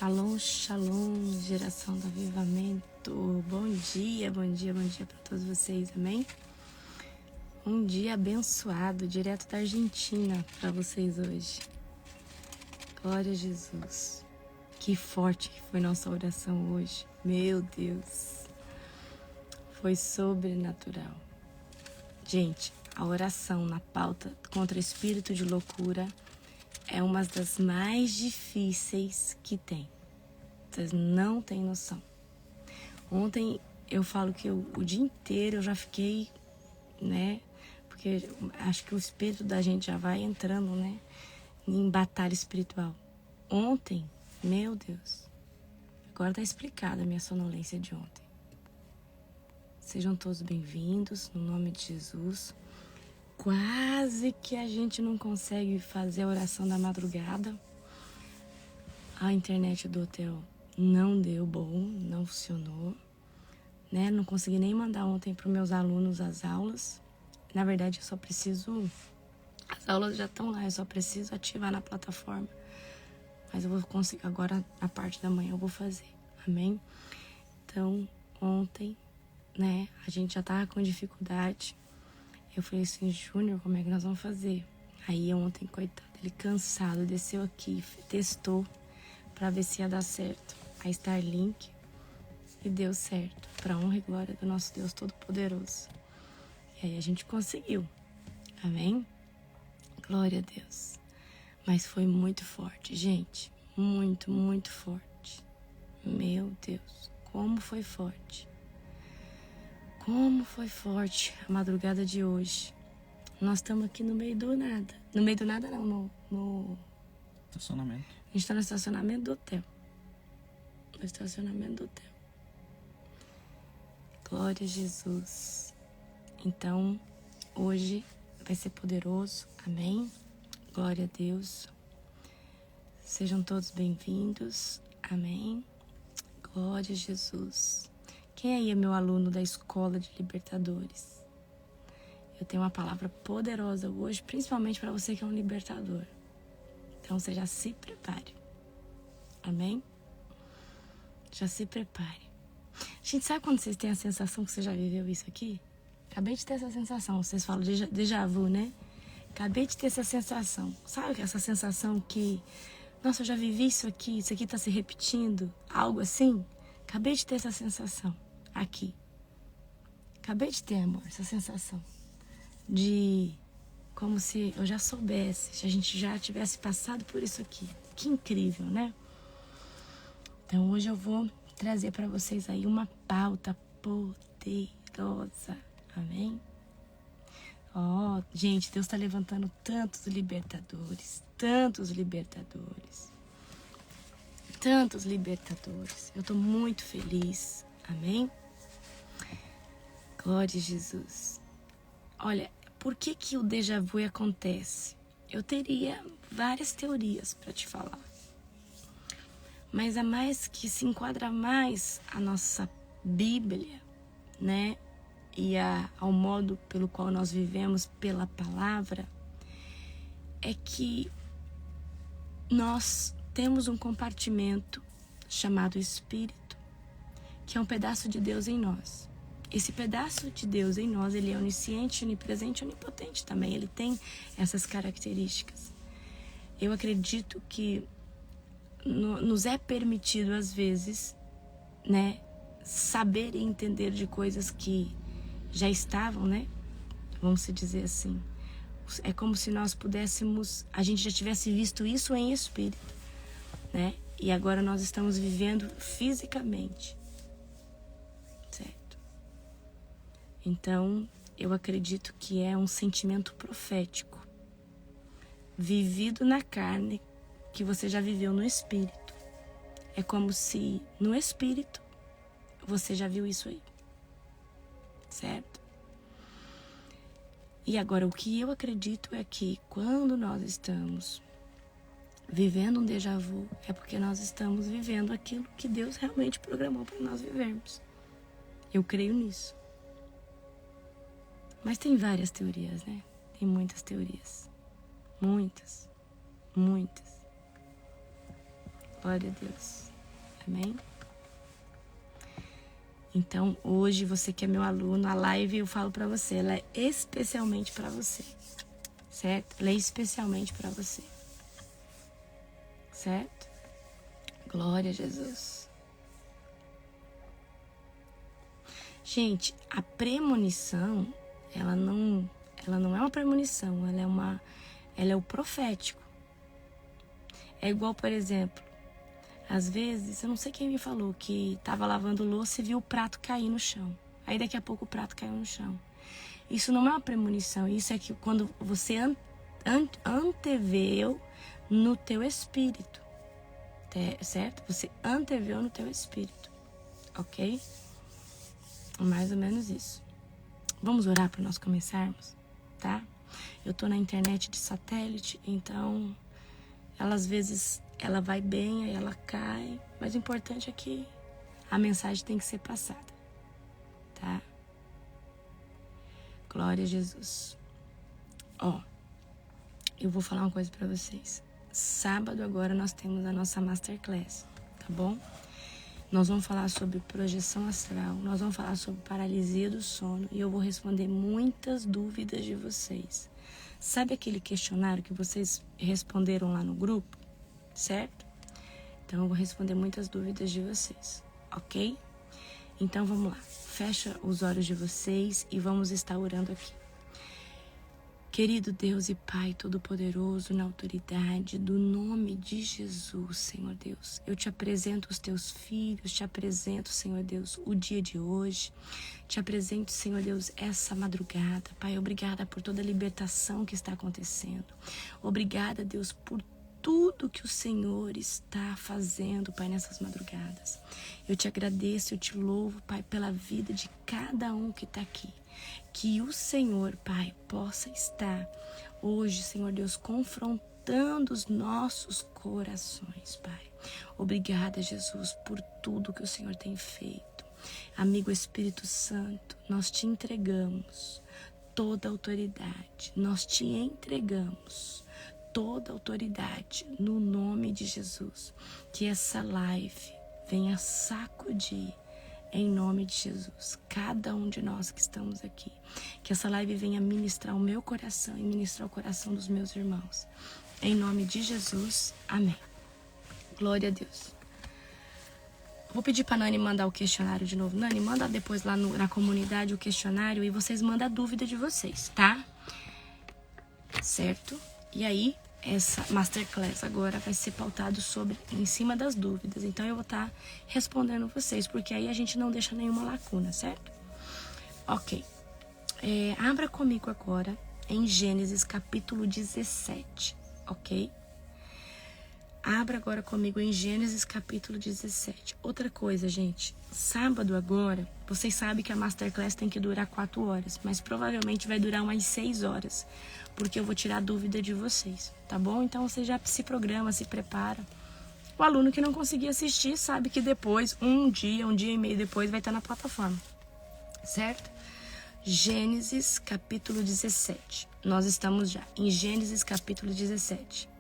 Shalom, shalom, geração do avivamento. Bom dia para todos vocês, amém? Um dia abençoado, direto da Argentina para vocês hoje. Glória a Jesus. Que forte que foi nossa oração hoje. Meu Deus. Foi sobrenatural. Gente, a oração na pauta contra o espírito de loucura é uma das mais difíceis que tem. Vocês não têm noção. Ontem eu falo que o dia inteiro eu já fiquei, né? Porque acho que o espírito da gente já vai entrando, né? Em batalha espiritual. Ontem, meu Deus. Agora tá explicada a minha sonolência de ontem. Sejam todos bem-vindos, no nome de Jesus. Quase que a gente não consegue fazer a oração da madrugada. A internet do hotel não deu bom, não funcionou, né? Não consegui nem mandar ontem para os meus alunos as aulas. Na verdade, eu só preciso... As aulas já estão lá, eu só preciso ativar na plataforma. Mas eu vou conseguir agora, a parte da manhã eu vou fazer, amém? Então, ontem, né, a gente já tava com dificuldade. Eu falei assim, Júnior, como é que nós vamos fazer? Aí ontem, coitado, ele cansado, desceu aqui, testou pra ver se ia dar certo. A Starlink, e deu certo. Pra honra e glória do nosso Deus Todo-Poderoso. E aí a gente conseguiu. Amém? Glória a Deus. Mas foi muito forte, gente. Muito, muito forte. Meu Deus, como foi forte. Como foi forte a madrugada de hoje. Nós estamos aqui no meio do nada. No meio do nada não, no estacionamento. A gente está no estacionamento do hotel. No estacionamento do hotel. Glória a Jesus. Então, hoje vai ser poderoso. Amém? Glória a Deus. Sejam todos bem-vindos. Amém? Glória a Jesus. Quem aí é meu aluno da Escola de Libertadores? Eu tenho uma palavra poderosa hoje, principalmente para você que é um libertador. Então, você já se prepare. Amém? Já se prepare. Gente, sabe quando vocês têm a sensação que você já viveu isso aqui? Acabei de ter essa sensação. Vocês falam de déjà vu, né? Acabei de ter essa sensação. Sabe essa sensação que... Nossa, eu já vivi isso aqui tá se repetindo. Algo assim? Acabei de ter essa sensação. Aqui. Acabei de ter, amor, essa sensação de como se eu já soubesse, se a gente já tivesse passado por isso aqui. Que incrível, né? Então hoje eu vou trazer para vocês aí uma pauta poderosa. Amém? Ó, gente, Deus está levantando tantos libertadores, tantos libertadores. Tantos libertadores. Eu tô muito feliz. Amém? Glória a Jesus. Olha, por que o déjà vu acontece? Eu teria várias teorias para te falar. Mas a mais que se enquadra mais a nossa Bíblia, né? E ao modo pelo qual nós vivemos pela palavra, é que nós temos um compartimento chamado Espírito, que é um pedaço de Deus em nós. Esse pedaço de Deus em nós, ele é onisciente, onipresente e onipotente também. Ele tem essas características. Eu acredito que nos é permitido, às vezes, né, saber e entender de coisas que já estavam, né? Vamos dizer assim. É como se nós pudéssemos... A gente já tivesse visto isso em espírito, né? E agora nós estamos vivendo fisicamente. Certo? Então, eu acredito que é um sentimento profético. Vivido na carne, que você já viveu no espírito. É como se no espírito você já viu isso aí. Certo? E agora, o que eu acredito é que quando nós estamos vivendo um déjà vu, é porque nós estamos vivendo aquilo que Deus realmente programou para nós vivermos. Eu creio nisso. Mas tem várias teorias, né? Tem muitas teorias. Muitas. Muitas. Glória a Deus. Amém? Então, hoje, você que é meu aluno, a live eu falo pra você, ela é especialmente pra você, certo? Ela é especialmente pra você, certo? Glória a Jesus. Gente, a premonição, ela não é uma premonição, ela é o profético. É igual, por exemplo, às vezes, eu não sei quem me falou que tava lavando louça e viu o prato cair no chão. Aí daqui a pouco o prato caiu no chão. Isso não é uma premonição, isso é que quando você anteveu no teu espírito, certo? Você anteveu no teu espírito, ok? Mais ou menos isso. Vamos orar para nós começarmos, tá? Eu tô na internet de satélite, então ela às vezes ela vai bem, aí ela cai, mas o importante é que a mensagem tem que ser passada, tá? Glória a Jesus. Ó, eu vou falar uma coisa pra vocês. Sábado agora nós temos a nossa Masterclass, tá bom? Nós vamos falar sobre projeção astral, nós vamos falar sobre paralisia do sono e eu vou responder muitas dúvidas de vocês. Sabe aquele questionário que vocês responderam lá no grupo, certo? Então eu vou responder muitas dúvidas de vocês, ok? Então vamos lá, fecha os olhos de vocês e vamos estar orando aqui. Querido Deus e Pai Todo-Poderoso, na autoridade do nome de Jesus, Senhor Deus, eu te apresento os teus filhos, te apresento, Senhor Deus, o dia de hoje, te apresento, Senhor Deus, essa madrugada. Pai, obrigada por toda a libertação que está acontecendo. Obrigada, Deus, por tudo que o Senhor está fazendo, Pai, nessas madrugadas. Eu te agradeço, eu te louvo, Pai, pela vida de cada um que está aqui. Que o Senhor, Pai, possa estar hoje, Senhor Deus, confrontando os nossos corações, Pai. Obrigada, Jesus, por tudo que o Senhor tem feito. Amigo Espírito Santo, nós te entregamos toda a autoridade, nós te entregamos toda a autoridade no nome de Jesus. Que essa live venha sacudir em nome de Jesus, cada um de nós que estamos aqui. Que essa live venha ministrar o meu coração e ministrar o coração dos meus irmãos. Em nome de Jesus, amém. Glória a Deus. Vou pedir para a Nani mandar o questionário de novo. Nani, manda depois lá na comunidade o questionário e vocês mandam a dúvida de vocês, tá? Certo? E aí, essa Masterclass agora vai ser pautado em cima das dúvidas. Então eu vou estar respondendo vocês, porque aí a gente não deixa nenhuma lacuna, certo? Ok. Abra comigo agora em Gênesis capítulo 17, ok? Abra agora comigo em Gênesis capítulo 17. Outra coisa, gente. Sábado agora, vocês sabem que a Masterclass tem que durar 4 horas, mas provavelmente vai durar umas 6 horas, porque eu vou tirar a dúvida de vocês, tá bom? Então você já se programa, se prepara. O aluno que não conseguir assistir sabe que depois, um dia e meio depois, vai estar na plataforma, certo? Gênesis capítulo 17. Nós estamos já em Gênesis capítulo 17.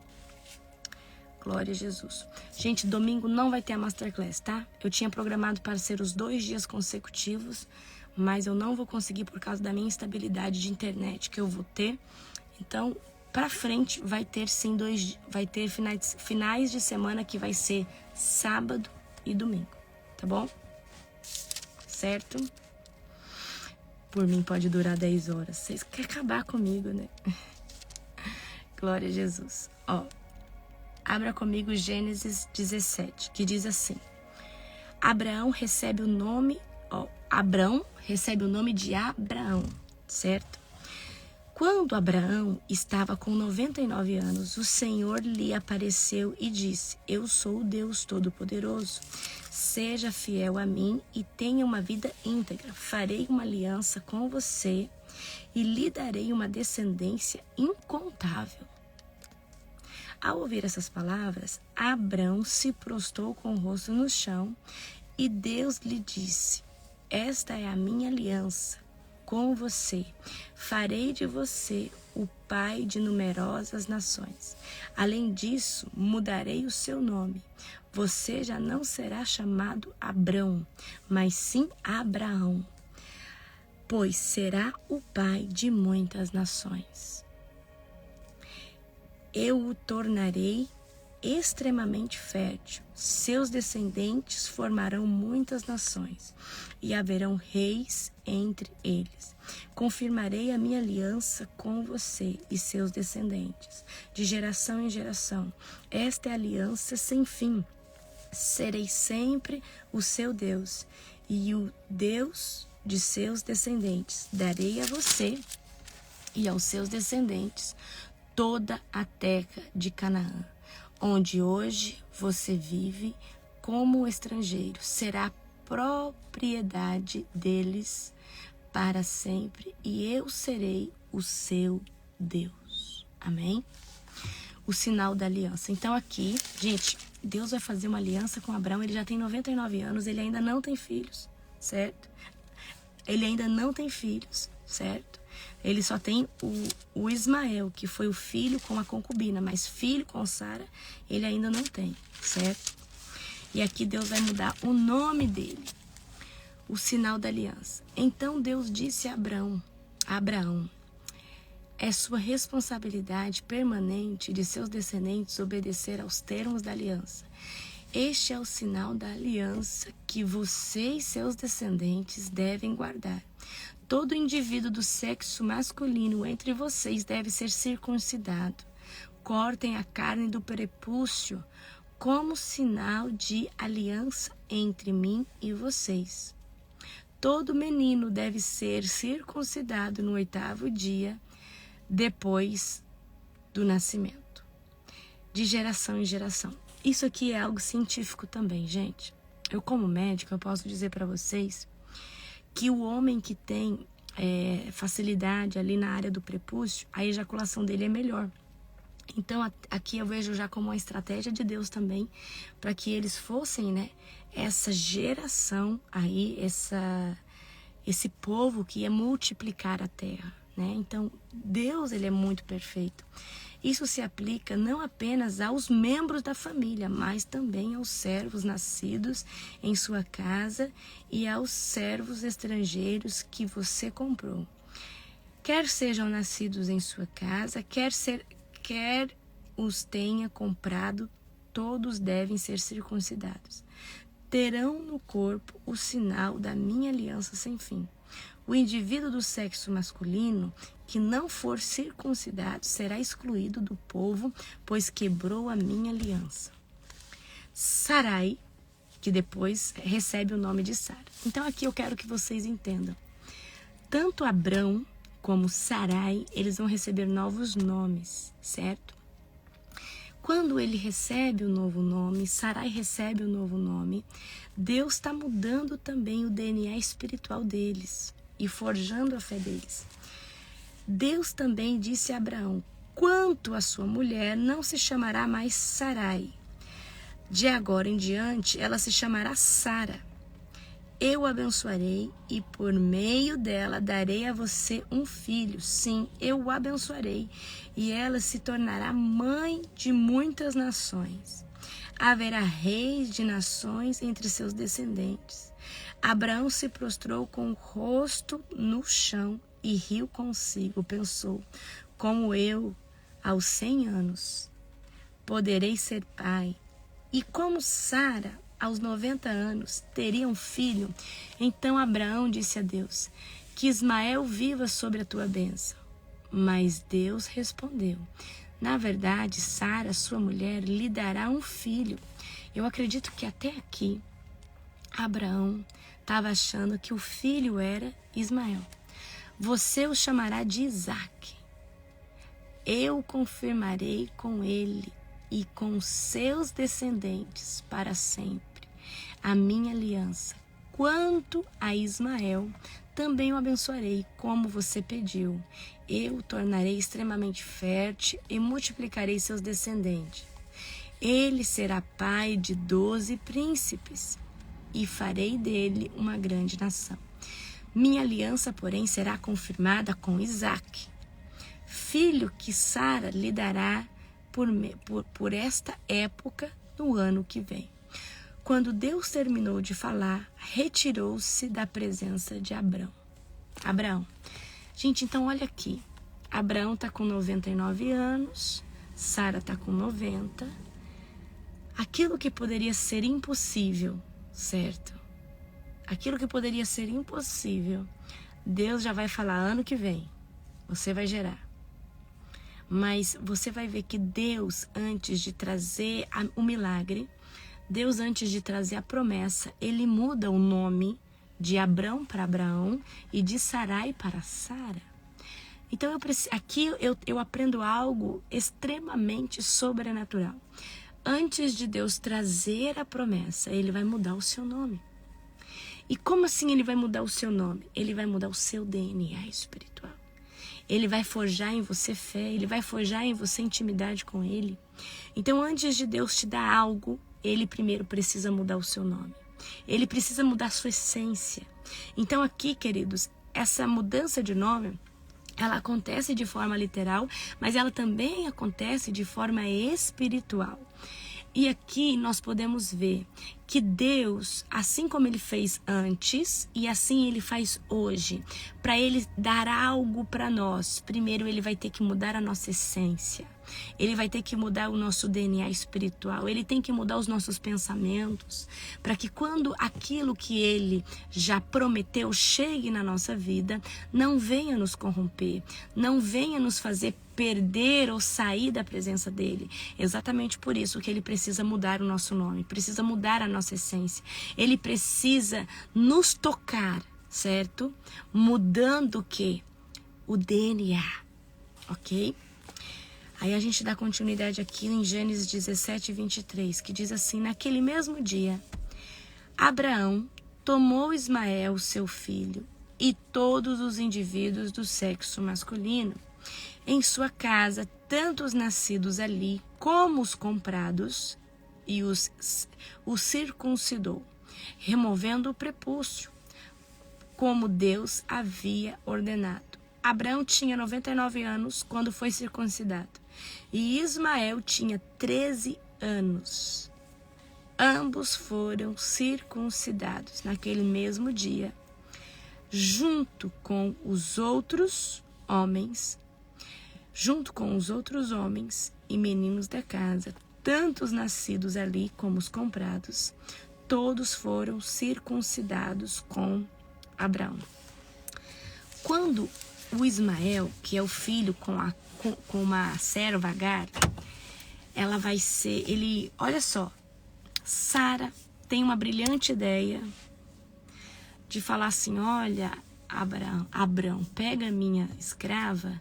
Glória a Jesus. Gente, domingo não vai ter a Masterclass, tá? Eu tinha programado para ser os 2 dias consecutivos, mas eu não vou conseguir por causa da minha instabilidade de internet que eu vou ter. Então, pra frente vai ter sim vai ter finais de semana que vai ser sábado e domingo, tá bom? Certo? Por mim pode durar 10 horas. Vocês querem acabar comigo, né? Glória a Jesus. Ó, abra comigo Gênesis 17, que diz assim: Abrão recebe o nome de Abraão, certo? Quando Abraão estava com 99 anos, o Senhor lhe apareceu e disse: Eu sou o Deus Todo-Poderoso. Seja fiel a mim e tenha uma vida íntegra. Farei uma aliança com você e lhe darei uma descendência incontável. Ao ouvir essas palavras, Abrão se prostrou com o rosto no chão e Deus lhe disse: Esta é a minha aliança com você. Farei de você o pai de numerosas nações. Além disso, mudarei o seu nome. Você já não será chamado Abrão, mas sim Abraão, pois será o pai de muitas nações. Eu o tornarei extremamente fértil. Seus descendentes formarão muitas nações e haverão reis entre eles. Confirmarei a minha aliança com você e seus descendentes, de geração em geração. Esta é a aliança sem fim. Serei sempre o seu Deus e o Deus de seus descendentes. Darei a você e aos seus descendentes toda a terra de Canaã, onde hoje você vive como estrangeiro. Será propriedade deles para sempre, e eu serei o seu Deus. Amém? O sinal da aliança. Então aqui, gente, Deus vai fazer uma aliança com Abraão. Ele já tem 99 anos, ele ainda não tem filhos, certo? Ele ainda não tem filhos, certo? Ele só tem o Ismael, que foi o filho com a concubina, mas filho com Sara, ele ainda não tem, certo? E aqui Deus vai mudar o nome dele, o sinal da aliança. Então Deus disse a Abraão, é sua responsabilidade permanente de seus descendentes obedecer aos termos da aliança. Este é o sinal da aliança que você e seus descendentes devem guardar. Todo indivíduo do sexo masculino entre vocês deve ser circuncidado. Cortem a carne do prepúcio como sinal de aliança entre mim e vocês. Todo menino deve ser circuncidado no 8º dia depois do nascimento, de geração em geração. Isso aqui é algo científico também, gente. Eu, como médica, eu posso dizer para vocês que o homem que tem facilidade ali na área do prepúcio, a ejaculação dele é melhor. Então, aqui eu vejo já como uma estratégia de Deus também, para que eles fossem, né, essa geração aí, esse povo que ia multiplicar a terra, né? Então, Deus, ele é muito perfeito. Isso se aplica não apenas aos membros da família, mas também aos servos nascidos em sua casa e aos servos estrangeiros que você comprou. Quer sejam nascidos em sua casa, quer os tenha comprado, todos devem ser circuncidados. Terão no corpo o sinal da minha aliança sem fim. O indivíduo do sexo masculino que não for circuncidado será excluído do povo, pois quebrou a minha aliança. Sarai, que depois recebe o nome de Sara. Então aqui eu quero que vocês entendam. Tanto Abrão como Sarai, eles vão receber novos nomes, certo? Quando ele recebe o novo nome, Sarai recebe o novo nome, Deus está mudando também o DNA espiritual deles e forjando a fé deles. Deus também disse a Abraão, quanto a sua mulher não se chamará mais Sarai. De agora em diante, ela se chamará Sara. Eu a abençoarei e por meio dela darei a você um filho. Sim, eu o abençoarei e ela se tornará mãe de muitas nações. Haverá reis de nações entre seus descendentes. Abraão se prostrou com o rosto no chão e riu consigo. Pensou, como eu, aos 100 anos, poderei ser pai, e como Sara, aos 90 anos, teria um filho. Então Abraão disse a Deus, que Ismael viva sobre a tua bênção. Mas Deus respondeu, na verdade, Sara, sua mulher, lhe dará um filho. Eu acredito que até aqui, Abraão estava achando que o filho era Ismael. Você o chamará de Isaque. Eu confirmarei com ele e com seus descendentes para sempre a minha aliança. Quanto a Ismael, também o abençoarei, como você pediu. Eu o tornarei extremamente fértil e multiplicarei seus descendentes. Ele será pai de 12 príncipes e farei dele uma grande nação. Minha aliança, porém, será confirmada com Isaque, filho que Sara lhe dará por esta época no ano que vem. Quando Deus terminou de falar, retirou-se da presença de Abraão. Gente, então olha aqui. Abraão está com 99 anos, Sara está com 90. Aquilo que poderia ser impossível, certo? Aquilo que poderia ser impossível, Deus já vai falar ano que vem. Você vai gerar. Mas você vai ver que Deus, antes de trazer o milagre, Deus, antes de trazer a promessa, Ele muda o nome de Abrão para Abraão e de Sarai para Sara. Então, aqui eu aprendo algo extremamente sobrenatural. Antes de Deus trazer a promessa, Ele vai mudar o seu nome. E como assim Ele vai mudar o seu nome? Ele vai mudar o seu DNA espiritual. Ele vai forjar em você fé, Ele vai forjar em você intimidade com Ele. Então, antes de Deus te dar algo, Ele primeiro precisa mudar o seu nome. Ele precisa mudar a sua essência. Então aqui, queridos, essa mudança de nome, ela acontece de forma literal, mas ela também acontece de forma espiritual. E aqui nós podemos ver que Deus, assim como Ele fez antes, e assim Ele faz hoje, para Ele dar algo para nós, primeiro Ele vai ter que mudar a nossa essência. Ele vai ter que mudar o nosso DNA espiritual. Ele tem que mudar os nossos pensamentos, para que quando aquilo que Ele já prometeu chegue na nossa vida, não venha nos corromper, não venha nos fazer perder ou sair da presença dele. Exatamente por isso que Ele precisa mudar o nosso nome, precisa mudar a nossa essência. Ele precisa nos tocar, certo? Mudando o quê? O DNA, ok? Aí a gente dá continuidade aqui em Gênesis 17, 23, que diz assim: naquele mesmo dia, Abraão tomou Ismael, seu filho, e todos os indivíduos do sexo masculino, em sua casa, tanto os nascidos ali como os comprados, e os circuncidou, removendo o prepúcio, como Deus havia ordenado. Abraão tinha 99 anos quando foi circuncidado, e Ismael tinha 13 anos. Ambos foram circuncidados naquele mesmo dia, junto com os outros homens e meninos da casa, tanto os nascidos ali como os comprados, todos foram circuncidados com Abraão. Quando o Ismael, que é o filho com uma serva Agar, ela vai ser, olha só, Sara tem uma brilhante ideia de falar assim: olha, Abraão, pega a minha escrava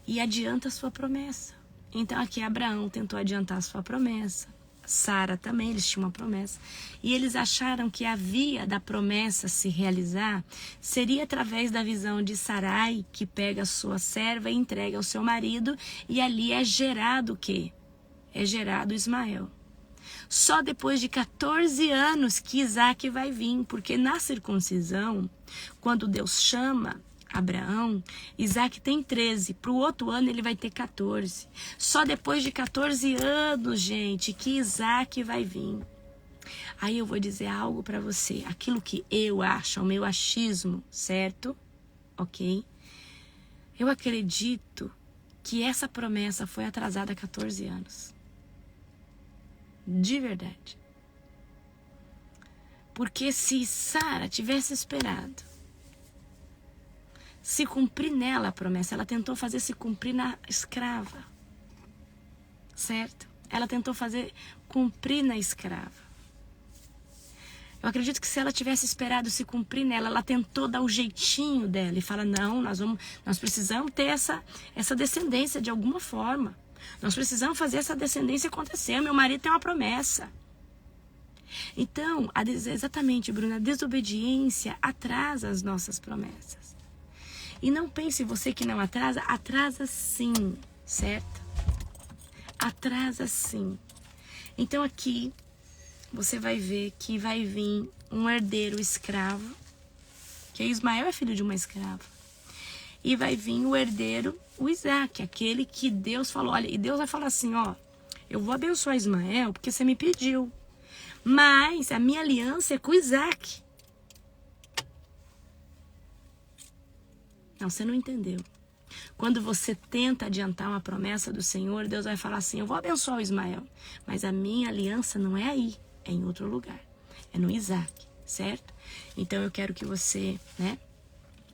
e adianta a sua promessa. Então aqui Abraão tentou adiantar a sua promessa, Sara também, eles tinham uma promessa, e eles acharam que a via da promessa se realizar seria através da visão de Sarai, que pega a sua serva e entrega ao seu marido, e ali é gerado o quê? É gerado Ismael. Só depois de 14 anos que Isaque vai vir, porque na circuncisão, quando Deus chama Abraão, Isaque tem 13, para o outro ano ele vai ter 14. Só depois de 14 anos, gente, que Isaque vai vir. Aí eu vou dizer algo para você, aquilo que eu acho, o meu achismo, certo? Ok? Eu acredito que essa promessa foi atrasada há 14 anos. De verdade. Porque se Sara tivesse esperado se cumprir nela a promessa, ela tentou fazer se cumprir na escrava, certo? Ela tentou fazer cumprir na escrava. Eu acredito que se ela tivesse esperado se cumprir nela, ela tentou dar o jeitinho dela e fala: não, nós precisamos ter essa descendência de alguma forma. Nós precisamos fazer essa descendência acontecer. Meu marido tem uma promessa. Então, exatamente, Bruna, a desobediência atrasa as nossas promessas. E não pense você que não atrasa, atrasa sim, certo? Atrasa sim. Então aqui você vai ver que vai vir um herdeiro escravo, que Ismael é filho de uma escrava. E vai vir o herdeiro, o Isaac, aquele que Deus falou, olha, e Deus vai falar assim, ó, eu vou abençoar Ismael porque você me pediu, mas a minha aliança é com Isaac. Não, você não entendeu. Quando você tenta adiantar uma promessa do Senhor, Deus vai falar assim, eu vou abençoar o Ismael, mas a minha aliança não é aí, é em outro lugar, é no Isaac, certo? Então eu quero que você,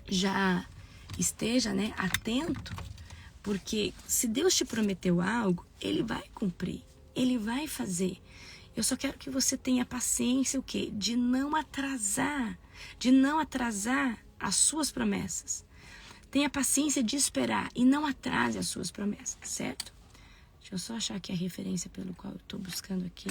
já esteja, atento, porque se Deus te prometeu algo, Ele vai cumprir, Ele vai fazer. Eu só quero que você tenha paciência, o quê? De não atrasar as suas promessas. Tenha paciência de esperar e não atrase as suas promessas, certo? Deixa eu só achar aqui a referência pelo qual eu estou buscando aqui.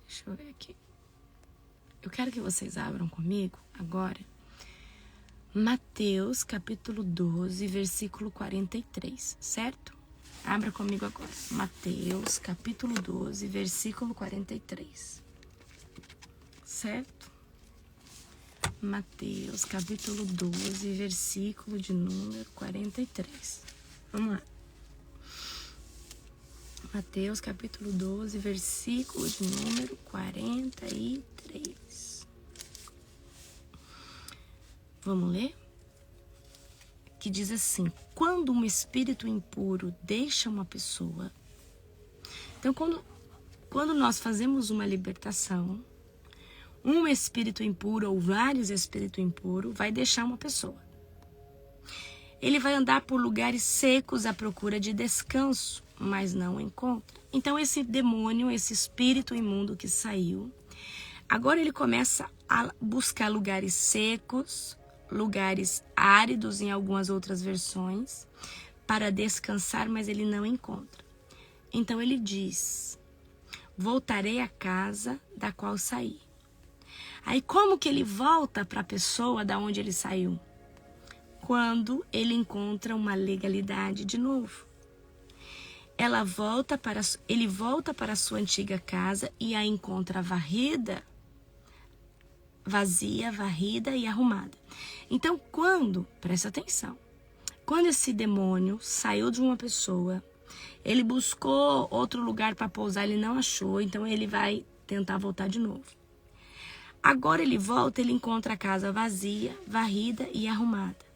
Deixa eu ver aqui. Eu quero que vocês abram comigo agora Mateus capítulo 12, versículo 43, certo? Abra comigo agora. Mateus, capítulo 12, versículo 43. Certo? Mateus, capítulo 12, versículo de número 43. Vamos lá. Mateus, capítulo 12, versículo de número 43. Vamos ler? Que diz assim, quando um espírito impuro deixa uma pessoa... Então, quando nós fazemos uma libertação, um espírito impuro ou vários espíritos impuros vai deixar uma pessoa. Ele vai andar por lugares secos à procura de descanso, mas não encontra. Então, esse demônio, esse espírito imundo que saiu, agora ele começa a buscar lugares secos, lugares áridos em algumas outras versões, para descansar, mas ele não encontra. Então ele diz, voltarei à casa da qual saí. Aí como que ele volta para a pessoa da onde ele saiu? Quando ele encontra uma legalidade de novo. Ele volta para a sua antiga casa e a encontra vazia, varrida e arrumada. Então, presta atenção, quando esse demônio saiu de uma pessoa, ele buscou outro lugar para pousar, ele não achou, então ele vai tentar voltar de novo. Agora ele volta, ele encontra a casa vazia, varrida e arrumada.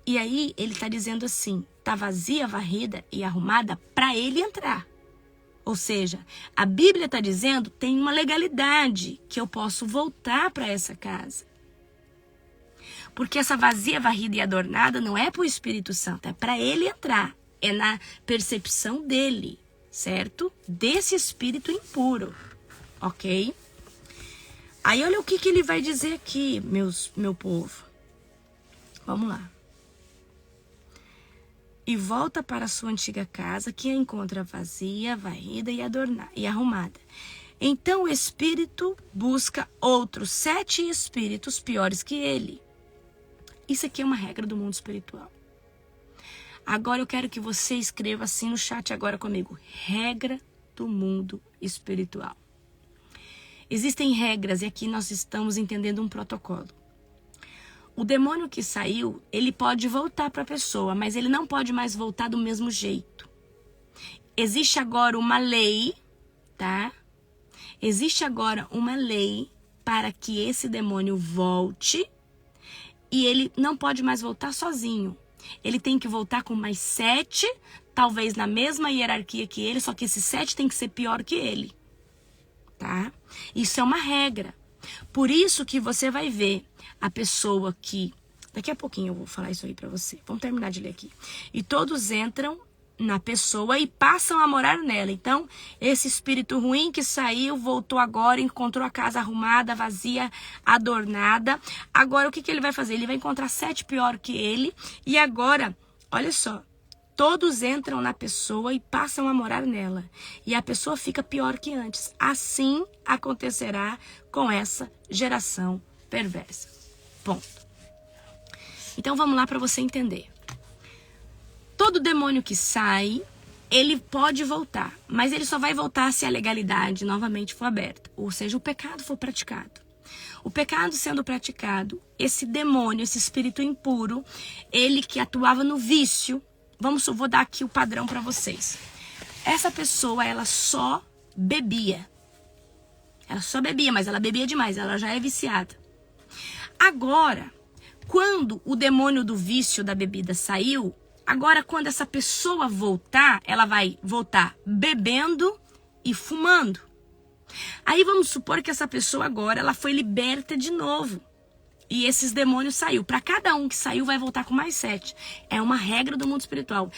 E aí ele está dizendo assim, tá vazia, varrida e arrumada para ele entrar. Ou seja, a Bíblia está dizendo, tem uma legalidade que eu posso voltar para essa casa. Porque essa vazia, varrida e adornada não é para o Espírito Santo, é para ele entrar. É na percepção dele, certo? Desse espírito impuro, ok? Aí olha o que ele vai dizer aqui, meu povo. Vamos lá. E volta para a sua antiga casa, que a encontra vazia, varrida e arrumada. Então o espírito busca outros 7 espíritos piores que ele. Isso aqui é uma regra do mundo espiritual. Agora eu quero que você escreva assim no chat agora comigo. Regra do mundo espiritual. Existem regras e aqui nós estamos entendendo um protocolo. O demônio que saiu, ele pode voltar para a pessoa, mas ele não pode mais voltar do mesmo jeito. Existe agora uma lei, tá? Existe agora uma lei para que esse demônio volte e ele não pode mais voltar sozinho. Ele tem que voltar com mais 7, talvez na mesma hierarquia que ele, só que esses 7 tem que ser pior que ele, tá? Isso é uma regra. Por isso que você vai ver a pessoa que... Daqui a pouquinho eu vou falar isso aí pra você. Vamos terminar de ler aqui. E todos entram na pessoa e passam a morar nela. Então, esse espírito ruim que saiu, voltou agora, encontrou a casa arrumada, vazia, adornada. Agora, o que ele vai fazer? Ele vai encontrar 7 pior que ele. E agora, olha só. Todos entram na pessoa e passam a morar nela. E a pessoa fica pior que antes. Assim acontecerá com essa geração perversa. Ponto. Então vamos lá para você entender. Todo demônio que sai, ele pode voltar, mas ele só vai voltar se a legalidade novamente for aberta, ou seja, o pecado for praticado. O pecado sendo praticado, esse demônio, esse espírito impuro, ele que atuava no vício, vou dar aqui o padrão para vocês. Essa pessoa, ela só bebia. Ela só bebia, mas ela bebia demais, ela já é viciada. Agora, quando o demônio do vício da bebida saiu, agora quando essa pessoa voltar, ela vai voltar bebendo e fumando. Aí vamos supor que essa pessoa agora, ela foi liberta de novo. E esses demônios saiu. Para cada um que saiu, vai voltar com mais 7. É uma regra do mundo espiritual.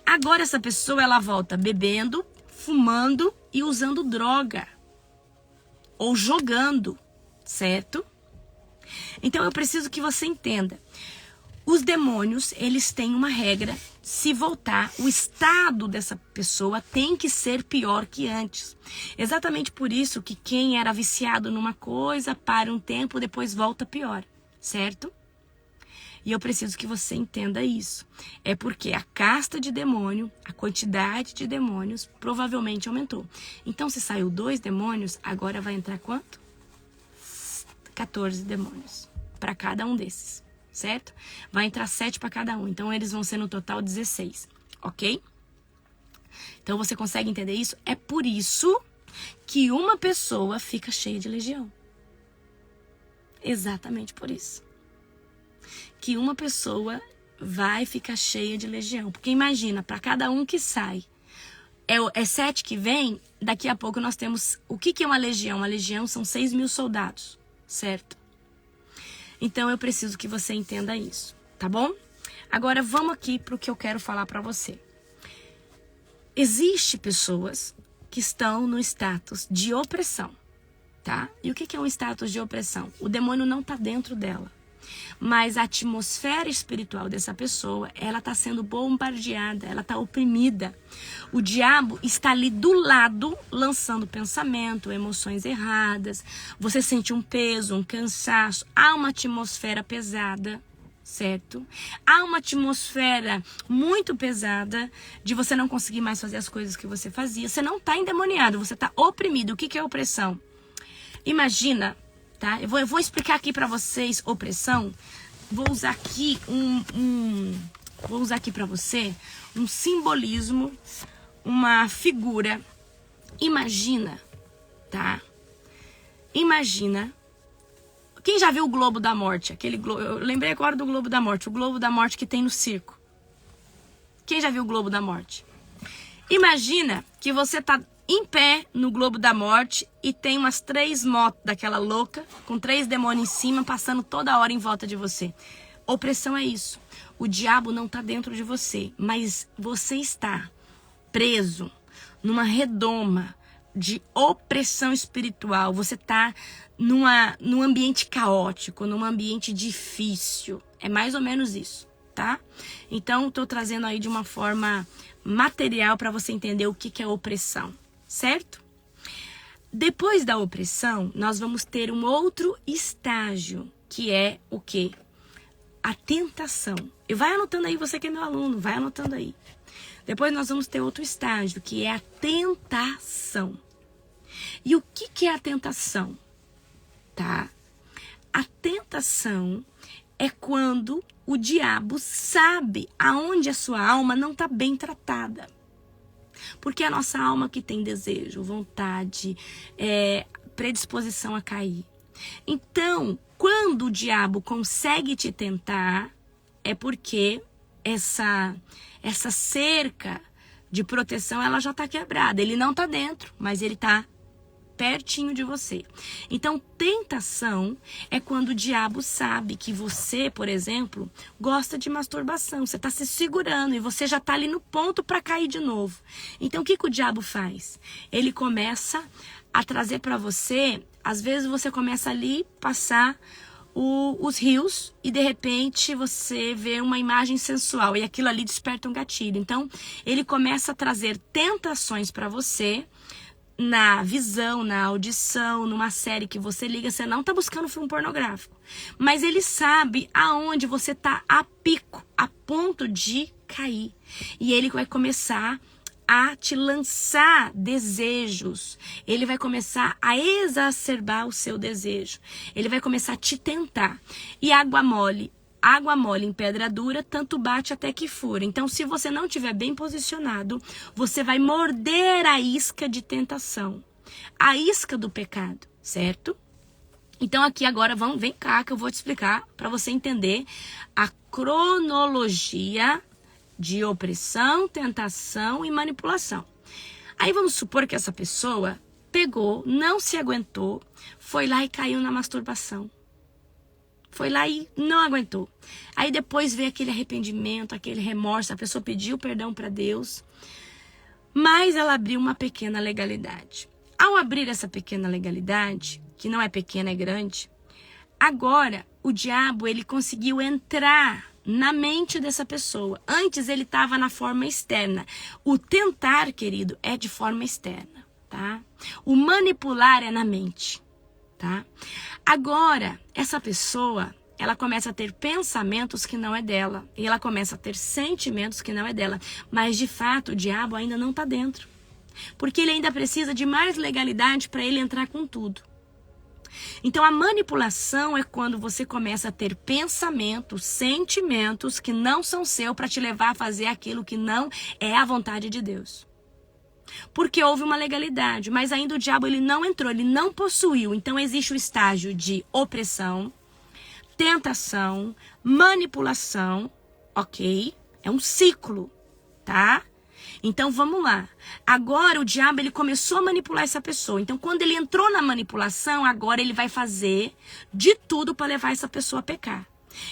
Agora essa pessoa, ela volta bebendo, fumando e usando droga. Ou jogando, certo? Então eu preciso que você entenda. Os demônios, eles têm uma regra. Se voltar, o estado dessa pessoa tem que ser pior que antes. Exatamente por isso que quem era viciado numa coisa, para um tempo, depois volta pior, certo? E eu preciso que você entenda isso. É porque a casta de demônio, a quantidade de demônios, provavelmente aumentou. Então, se saiu 2 demônios, agora vai entrar quanto? 14 demônios para cada um desses. Certo? Vai entrar 7 para cada um. Então, eles vão ser no total 16. Ok? Então, você consegue entender isso? É por isso que uma pessoa fica cheia de legião. Exatamente por isso. Que uma pessoa vai ficar cheia de legião. Porque imagina, para cada um que sai, é 7 que vem, daqui a pouco nós temos... O que é uma legião? Uma legião são 6.000 soldados. Certo? Então, eu preciso que você entenda isso, tá bom? Agora, vamos aqui para o que eu quero falar para você. Existem pessoas que estão no status de opressão, tá? E o que é um status de opressão? O demônio não está dentro dela, mas a atmosfera espiritual dessa pessoa, ela está sendo bombardeada, ela está oprimida. O diabo está ali do lado, lançando pensamento, emoções erradas. Você sente um peso, um cansaço. Há uma atmosfera pesada, certo? Há uma atmosfera muito pesada de você não conseguir mais fazer as coisas que você fazia. Você não está endemoniado, você está oprimido. O que é opressão? Imagina, tá? Eu vou explicar aqui para vocês opressão. Vou usar aqui vou usar aqui para você um simbolismo, uma figura. Imagina, tá? Imagina. Quem já viu o Globo da Morte? Eu lembrei agora do Globo da Morte. O Globo da Morte que tem no circo. Quem já viu o Globo da Morte? Imagina que você tá em pé no Globo da Morte e tem umas 3 motos daquela louca, com 3 demônios em cima, passando toda hora em volta de você. Opressão é isso. O diabo não tá dentro de você, mas você está preso numa redoma de opressão espiritual. Você tá num ambiente caótico, num ambiente difícil. É mais ou menos isso, tá? Então, tô trazendo aí de uma forma material para você entender o que é opressão, certo? Depois da opressão, nós vamos ter um outro estágio, que é o quê? A tentação. E vai anotando aí, você que é meu aluno, vai anotando aí. Depois nós vamos ter outro estágio, que é a tentação. E o que é a tentação? Tá? A tentação é quando o diabo sabe aonde a sua alma não está bem tratada. Porque a nossa alma que tem desejo, vontade, predisposição a cair. Então, quando o diabo consegue te tentar, é porque essa cerca de proteção, ela já está quebrada. Ele não está dentro, mas ele está pertinho de você. Então, tentação é quando o diabo sabe que você, por exemplo, gosta de masturbação. Você está se segurando e você já está ali no ponto para cair de novo. Então, o que o diabo faz? Ele começa a trazer para você, às vezes você começa ali passar os rios e de repente você vê uma imagem sensual e aquilo ali desperta um gatilho. Então, ele começa a trazer tentações para você na visão, na audição, numa série que você liga, você não tá buscando filme pornográfico. Mas ele sabe aonde você tá a pico, a ponto de cair. E ele vai começar a te lançar desejos. Ele vai começar a exacerbar o seu desejo. Ele vai começar a te tentar. E água mole em pedra dura, tanto bate até que fura. Então, se você não estiver bem posicionado, você vai morder a isca de tentação, a isca do pecado, certo? Então, aqui agora, vem cá que eu vou te explicar para você entender a cronologia de opressão, tentação e manipulação. Aí vamos supor que essa pessoa pegou, não se aguentou, foi lá e caiu na masturbação. Foi lá e não aguentou. Aí depois veio aquele arrependimento, aquele remorso. A pessoa pediu perdão para Deus. Mas ela abriu uma pequena legalidade. Ao abrir essa pequena legalidade, que não é pequena, é grande, agora o diabo ele conseguiu entrar na mente dessa pessoa. Antes ele estava na forma externa. O tentar, querido, é de forma externa, tá? O manipular é na mente. Tá? Agora, essa pessoa, ela começa a ter pensamentos que não é dela. E ela começa a ter sentimentos que não é dela. Mas, de fato, o diabo ainda não está dentro. Porque ele ainda precisa de mais legalidade para ele entrar com tudo. Então, a manipulação é quando você começa a ter pensamentos, sentimentos que não são seus para te levar a fazer aquilo que não é a vontade de Deus. Porque houve uma legalidade, mas ainda o diabo ele não entrou, ele não possuiu. Então existe o estágio de opressão, tentação, manipulação, ok? É um ciclo, tá? Então vamos lá. Agora o diabo ele começou a manipular essa pessoa. Então quando ele entrou na manipulação, agora ele vai fazer de tudo para levar essa pessoa a pecar.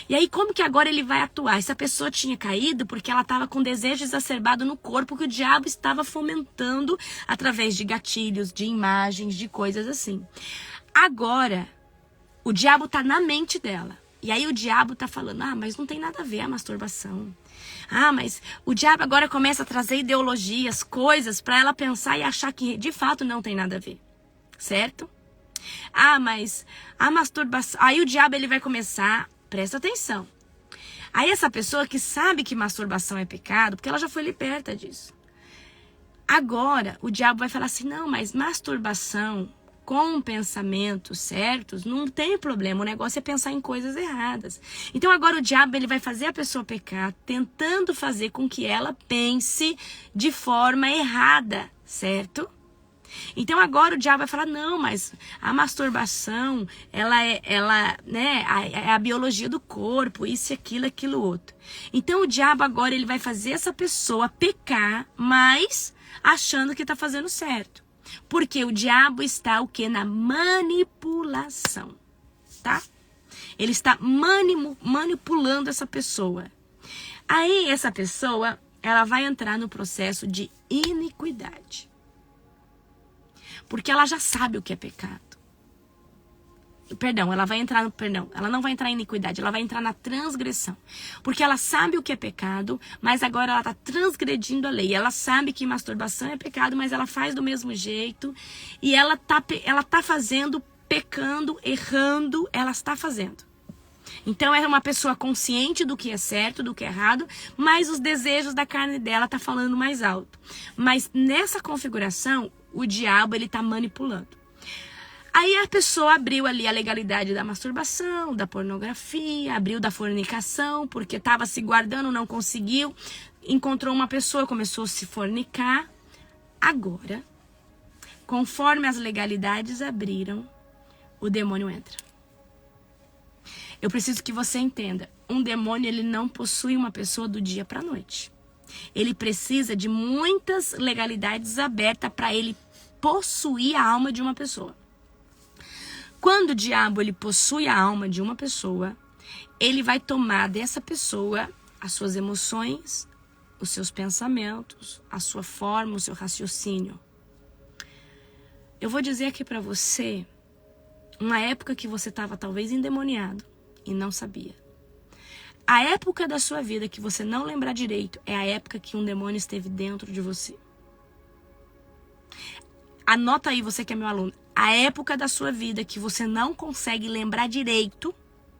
E aí, como que agora ele vai atuar? Essa pessoa tinha caído porque ela estava com desejo exacerbado no corpo que o diabo estava fomentando através de gatilhos, de imagens, de coisas assim. Agora, o diabo está na mente dela. E aí o diabo está falando, mas não tem nada a ver a masturbação. Mas o diabo agora começa a trazer ideologias, coisas para ela pensar e achar que de fato não tem nada a ver. Certo? Mas a masturbação... Aí o diabo ele vai começar... Presta atenção. Aí essa pessoa que sabe que masturbação é pecado, porque ela já foi liberta disso. Agora, o diabo vai falar assim, não, mas masturbação com pensamentos certos, não tem problema. O negócio é pensar em coisas erradas. Então agora o diabo ele vai fazer a pessoa pecar, tentando fazer com que ela pense de forma errada, certo? Então agora o diabo vai falar, não, mas a masturbação, ela é a biologia do corpo, isso, aquilo, outro. Então o diabo agora ele vai fazer essa pessoa pecar, mas achando que está fazendo certo. Porque o diabo está o quê? Na manipulação, tá? Ele está manipulando essa pessoa. Aí essa pessoa, ela vai entrar no processo de iniquidade. Porque ela já sabe o que é pecado. Ela não vai entrar em iniquidade, ela vai entrar na transgressão. Porque ela sabe o que é pecado, mas agora ela está transgredindo a lei. Ela sabe que masturbação é pecado, mas ela faz do mesmo jeito. E ela tá fazendo, pecando, errando, ela está fazendo. Então é uma pessoa consciente do que é certo, do que é errado, mas os desejos da carne dela tá falando mais alto. Mas nessa configuração, o diabo ele tá manipulando. Aí a pessoa abriu ali a legalidade da masturbação, da pornografia, abriu da fornicação, porque estava se guardando, não conseguiu, encontrou uma pessoa, começou a se fornicar. Agora, conforme as legalidades abriram, o demônio entra. Eu preciso que você entenda, um demônio ele não possui uma pessoa do dia para a noite. Ele precisa de muitas legalidades abertas para ele possuir a alma de uma pessoa. Quando o diabo ele possui a alma de uma pessoa, ele vai tomar dessa pessoa as suas emoções, os seus pensamentos, a sua forma, o seu raciocínio. Eu vou dizer aqui para você, uma época que você estava talvez endemoniado e não sabia. A época da sua vida que você não lembrar direito é a época que um demônio esteve dentro de você. Anota aí, você que é meu aluno. A época da sua vida que você não consegue lembrar direito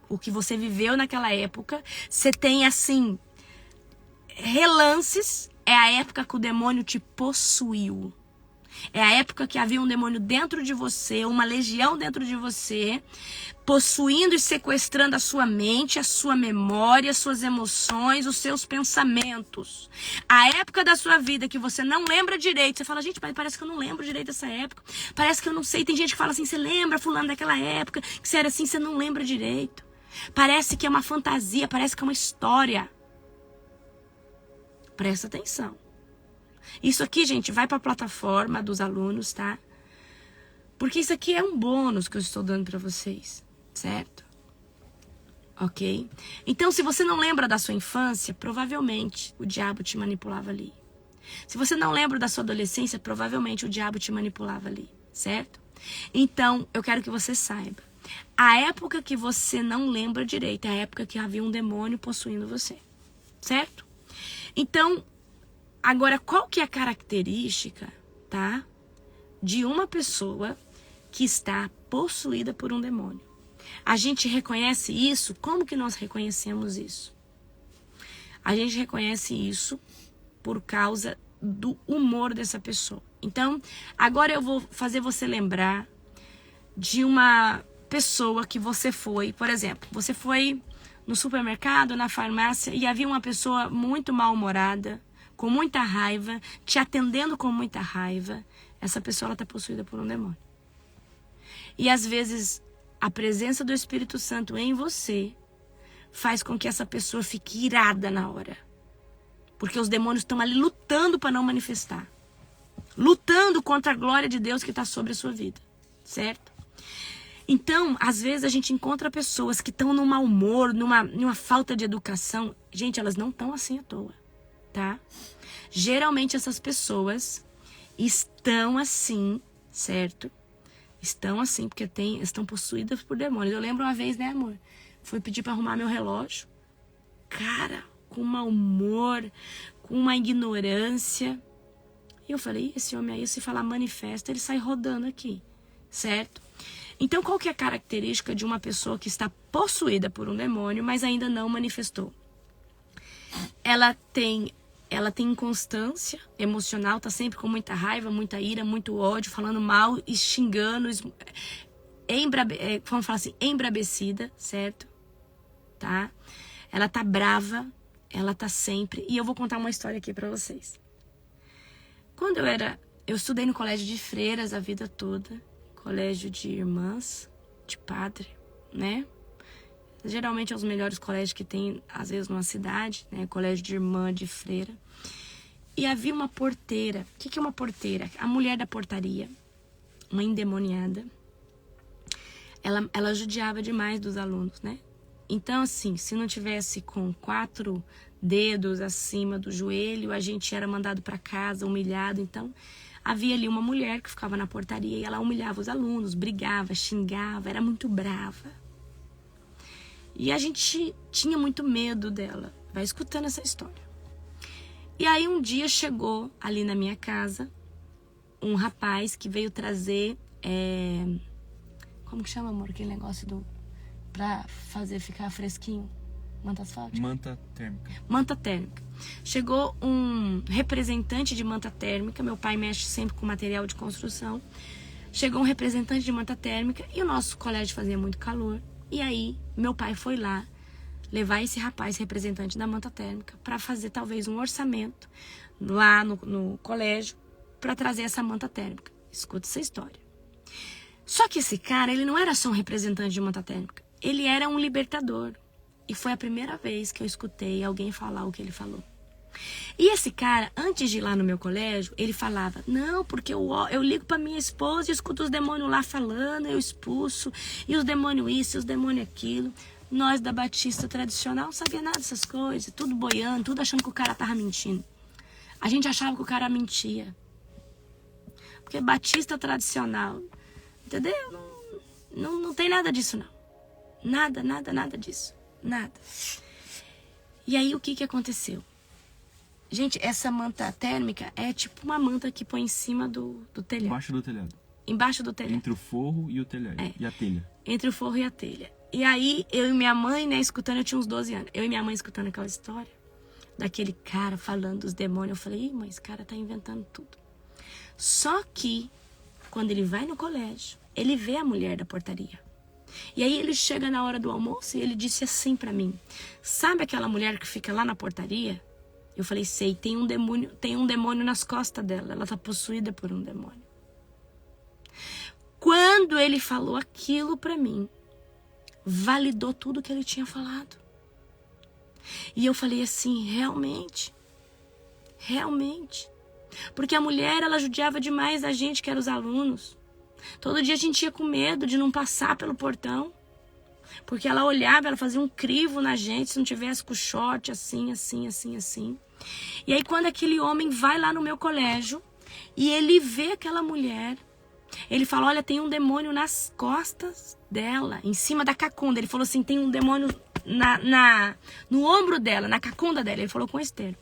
o que você viveu naquela época, você tem assim, relances, é a época que o demônio te possuiu. É a época que havia um demônio dentro de você, uma legião dentro de você, possuindo e sequestrando a sua mente, a sua memória, as suas emoções, os seus pensamentos. A época da sua vida que você não lembra direito. Você fala, gente, parece que eu não lembro direito dessa época. Parece que eu não sei. Tem gente que fala assim, você lembra, fulano, daquela época, que você era assim, você não lembra direito. Parece que é uma fantasia, parece que é uma história. Presta atenção. Isso aqui, gente, vai para a plataforma dos alunos, tá? Porque isso aqui é um bônus que eu estou dando para vocês, certo? Ok? Então, se você não lembra da sua infância, provavelmente o diabo te manipulava ali. Se você não lembra da sua adolescência, provavelmente o diabo te manipulava ali, certo? Então, eu quero que você saiba. A época que você não lembra direito é a época que havia um demônio possuindo você, certo? Então, agora, qual que é a característica, tá, de uma pessoa que está possuída por um demônio? A gente reconhece isso? Como que nós reconhecemos isso? A gente reconhece isso por causa do humor dessa pessoa. Então, agora eu vou fazer você lembrar de uma pessoa que você foi, por exemplo, você foi no supermercado, na farmácia, e havia uma pessoa muito mal-humorada, com muita raiva, te atendendo com muita raiva. Essa pessoa está possuída por um demônio. E às vezes a presença do Espírito Santo em você faz com que essa pessoa fique irada na hora. Porque os demônios estão ali lutando para não manifestar. Lutando contra a glória de Deus que está sobre a sua vida. Certo? Então, às vezes a gente encontra pessoas que estão num mau humor, numa falta de educação. Gente, elas não estão assim à toa. Tá? Geralmente essas pessoas estão assim, certo? Estão assim, porque estão possuídas por demônios. Eu lembro uma vez, né, amor? Fui pedir para arrumar meu relógio. Cara, com mau humor, com uma ignorância. E eu falei, esse homem aí, se falar manifesta, ele sai rodando aqui, certo? Então, qual que é a característica de uma pessoa que está possuída por um demônio, mas ainda não manifestou? Ela tem inconstância emocional, tá sempre com muita raiva, muita ira, muito ódio, falando mal e xingando, vamos falar assim, embrabecida, certo? Tá? Ela tá brava, ela tá sempre... E eu vou contar uma história aqui pra vocês. Quando eu estudei no colégio de freiras a vida toda, colégio de irmãs, de padre, né? Geralmente é os melhores colégios que tem, às vezes, numa cidade, né? Colégio de irmã, de freira. E havia uma porteira. O que é uma porteira? A mulher da portaria, uma endemoniada. Ela judiava demais dos alunos, né? Então, assim, se não tivesse com 4 dedos acima do joelho, a gente era mandado para casa, humilhado. Então, havia ali uma mulher que ficava na portaria e ela humilhava os alunos, brigava, xingava, era muito brava. E a gente tinha muito medo dela. Vai escutando essa história. E aí um dia chegou ali na minha casa um rapaz que veio trazer... como que chama, amor? Aquele negócio pra fazer ficar fresquinho. Manta asfáltica? Manta térmica. Manta térmica. Chegou um representante de manta térmica. Meu pai mexe sempre com material de construção. Chegou um representante de manta térmica e o nosso colégio fazia muito calor. E aí, meu pai foi lá levar esse rapaz, representante da manta térmica, para fazer talvez um orçamento lá no colégio para trazer essa manta térmica. Escuta essa história. Só que esse cara, ele não era só um representante de manta térmica. Ele era um libertador. E foi a primeira vez que eu escutei alguém falar o que ele falou. E esse cara, antes de ir lá no meu colégio, ele falava, não, porque eu ligo pra minha esposa e escuto os demônios lá falando, eu expulso, e os demônios isso, e os demônios aquilo. Nós da Batista tradicional não sabia nada dessas coisas, tudo boiando, tudo achando que o cara tava mentindo. A gente achava que o cara mentia. Porque Batista tradicional, entendeu? Não tem nada disso, não. Nada disso. Nada. E aí, o que aconteceu? Gente, essa manta térmica é tipo uma manta que põe em cima do telhado. Embaixo do telhado. Embaixo do telhado. Entre o forro e o telhado. E a telha. Entre o forro e a telha. E aí, eu e minha mãe, né, escutando, eu tinha uns 12 anos. Eu e minha mãe escutando aquela história daquele cara falando dos demônios. Eu falei, ih, mãe, esse cara tá inventando tudo. Só que, quando ele vai no colégio, ele vê a mulher da portaria. E aí ele chega na hora do almoço e ele disse assim pra mim, sabe aquela mulher que fica lá na portaria? Eu falei, sei, tem um demônio nas costas dela, ela tá possuída por um demônio. Quando ele falou aquilo pra mim, validou tudo que ele tinha falado. E eu falei assim, realmente. Porque a mulher, ela judiava demais da gente, que eram os alunos. Todo dia a gente ia com medo de não passar pelo portão. Porque ela olhava, ela fazia um crivo na gente, se não tivesse com o short, assim. E aí quando aquele homem vai lá no meu colégio, e ele vê aquela mulher, ele fala, olha, tem um demônio nas costas dela, em cima da cacunda. Ele falou assim, tem um demônio no ombro dela, na cacunda dela. Ele falou com Esther.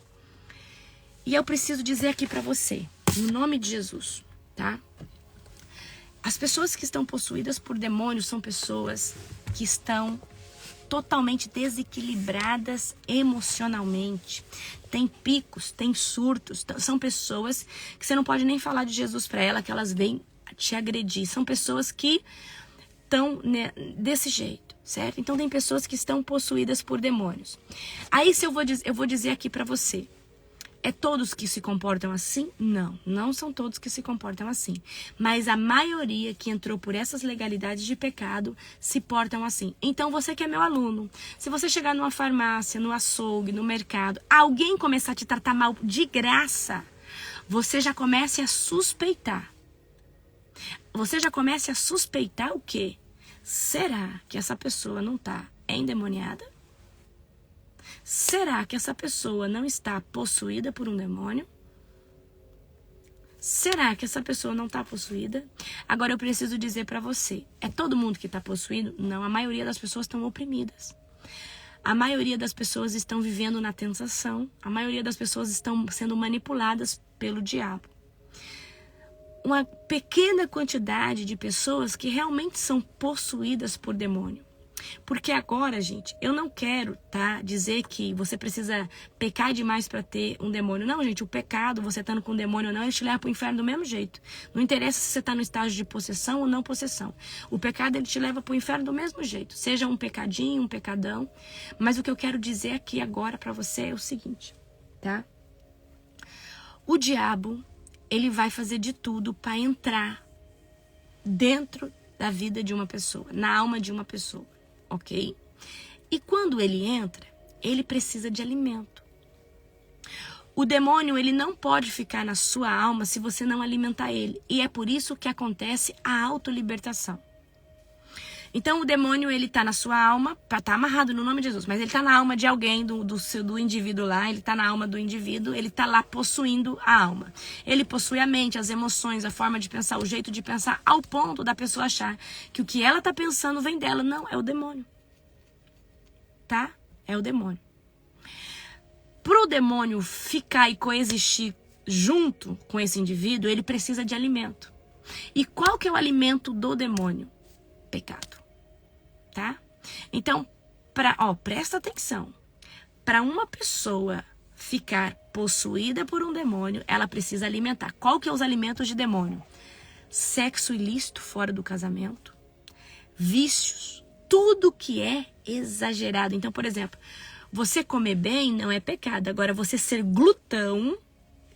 E eu preciso dizer aqui pra você, no nome de Jesus, tá? As pessoas que estão possuídas por demônios são pessoas que estão totalmente desequilibradas emocionalmente. Tem picos, tem surtos. São pessoas que você não pode nem falar de Jesus para ela, que elas vêm te agredir. São pessoas que estão, né, desse jeito, certo? Então tem pessoas que estão possuídas por demônios. Aí se eu vou dizer aqui para você, é todos que se comportam assim? Não, não são todos que se comportam assim. Mas a maioria que entrou por essas legalidades de pecado se portam assim. Então você que é meu aluno, se você chegar numa farmácia, no açougue, no mercado, alguém começar a te tratar mal de graça, você já comece a suspeitar. Você já comece a suspeitar o quê? Será que essa pessoa não está endemoniada? Será que essa pessoa não está possuída por um demônio? Será que essa pessoa não está possuída? Agora eu preciso dizer para você, é todo mundo que está possuído? Não, a maioria das pessoas estão oprimidas. A maioria das pessoas estão vivendo na tentação. A maioria das pessoas estão sendo manipuladas pelo diabo. Uma pequena quantidade de pessoas que realmente são possuídas por demônio. Porque agora, gente, eu não quero, tá, dizer que você precisa pecar demais para ter um demônio. Não, gente, o pecado, você estando com um demônio ou não, ele te leva para o inferno do mesmo jeito. Não interessa se você está no estágio de possessão ou não possessão. O pecado, ele te leva para o inferno do mesmo jeito. Seja um pecadinho, um pecadão. Mas o que eu quero dizer aqui agora para você é o seguinte, tá? O diabo, ele vai fazer de tudo para entrar dentro da vida de uma pessoa, na alma de uma pessoa. Ok? E quando ele entra, ele precisa de alimento. O demônio, ele não pode ficar na sua alma se você não alimentar ele. E é por isso que acontece a autolibertação. Então, o demônio, ele tá na sua alma, tá amarrado no nome de Jesus, mas ele tá na alma de alguém, do indivíduo lá, ele tá na alma do indivíduo, ele tá lá possuindo a alma. Ele possui a mente, as emoções, a forma de pensar, o jeito de pensar, ao ponto da pessoa achar que o que ela tá pensando vem dela. Não, é o demônio. Tá? É o demônio. Pro demônio ficar e coexistir junto com esse indivíduo, ele precisa de alimento. E qual que é o alimento do demônio? Pecado. Tá? Então, presta atenção. Para uma pessoa ficar possuída por um demônio, ela precisa alimentar. Qual que é os alimentos de demônio? Sexo ilícito fora do casamento, vícios, tudo que é exagerado. Então, por exemplo, você comer bem não é pecado. Agora, você ser glutão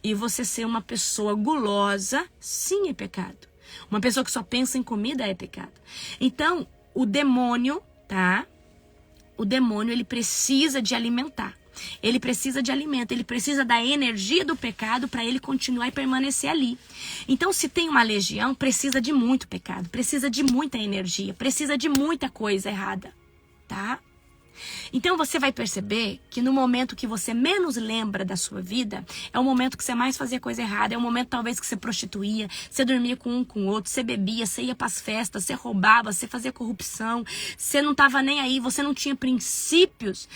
e você ser uma pessoa gulosa, sim, é pecado. Uma pessoa que só pensa em comida é pecado. Então, o demônio, tá? O demônio, ele precisa de alimentar. Ele precisa de alimento, ele precisa da energia do pecado para ele continuar e permanecer ali. Então, se tem uma legião, precisa de muito pecado, precisa de muita energia, precisa de muita coisa errada, tá? Então, você vai perceber que no momento que você menos lembra da sua vida, é o momento que você mais fazia coisa errada, é o momento talvez que você prostituía, você dormia com um com o outro, você bebia, você ia pras festas, você roubava, você fazia corrupção, você não tava nem aí, você não tinha princípios.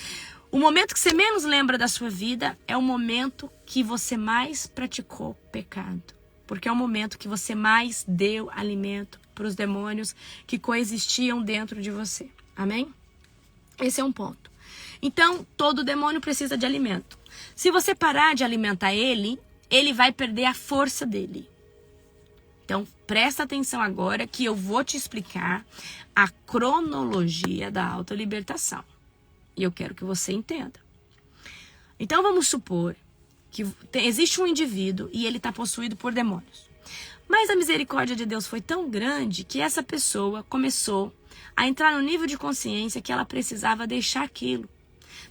O momento que você menos lembra da sua vida é o momento que você mais praticou pecado. Porque é o momento que você mais deu alimento para os demônios que coexistiam dentro de você. Amém? Esse é um ponto. Então, todo demônio precisa de alimento. Se você parar de alimentar ele, ele vai perder a força dele. Então, presta atenção agora que eu vou te explicar a cronologia da autolibertação. E eu quero que você entenda. Então, vamos supor que existe um indivíduo e ele está possuído por demônios. Mas a misericórdia de Deus foi tão grande que essa pessoa começou a entrar no nível de consciência que ela precisava deixar aquilo.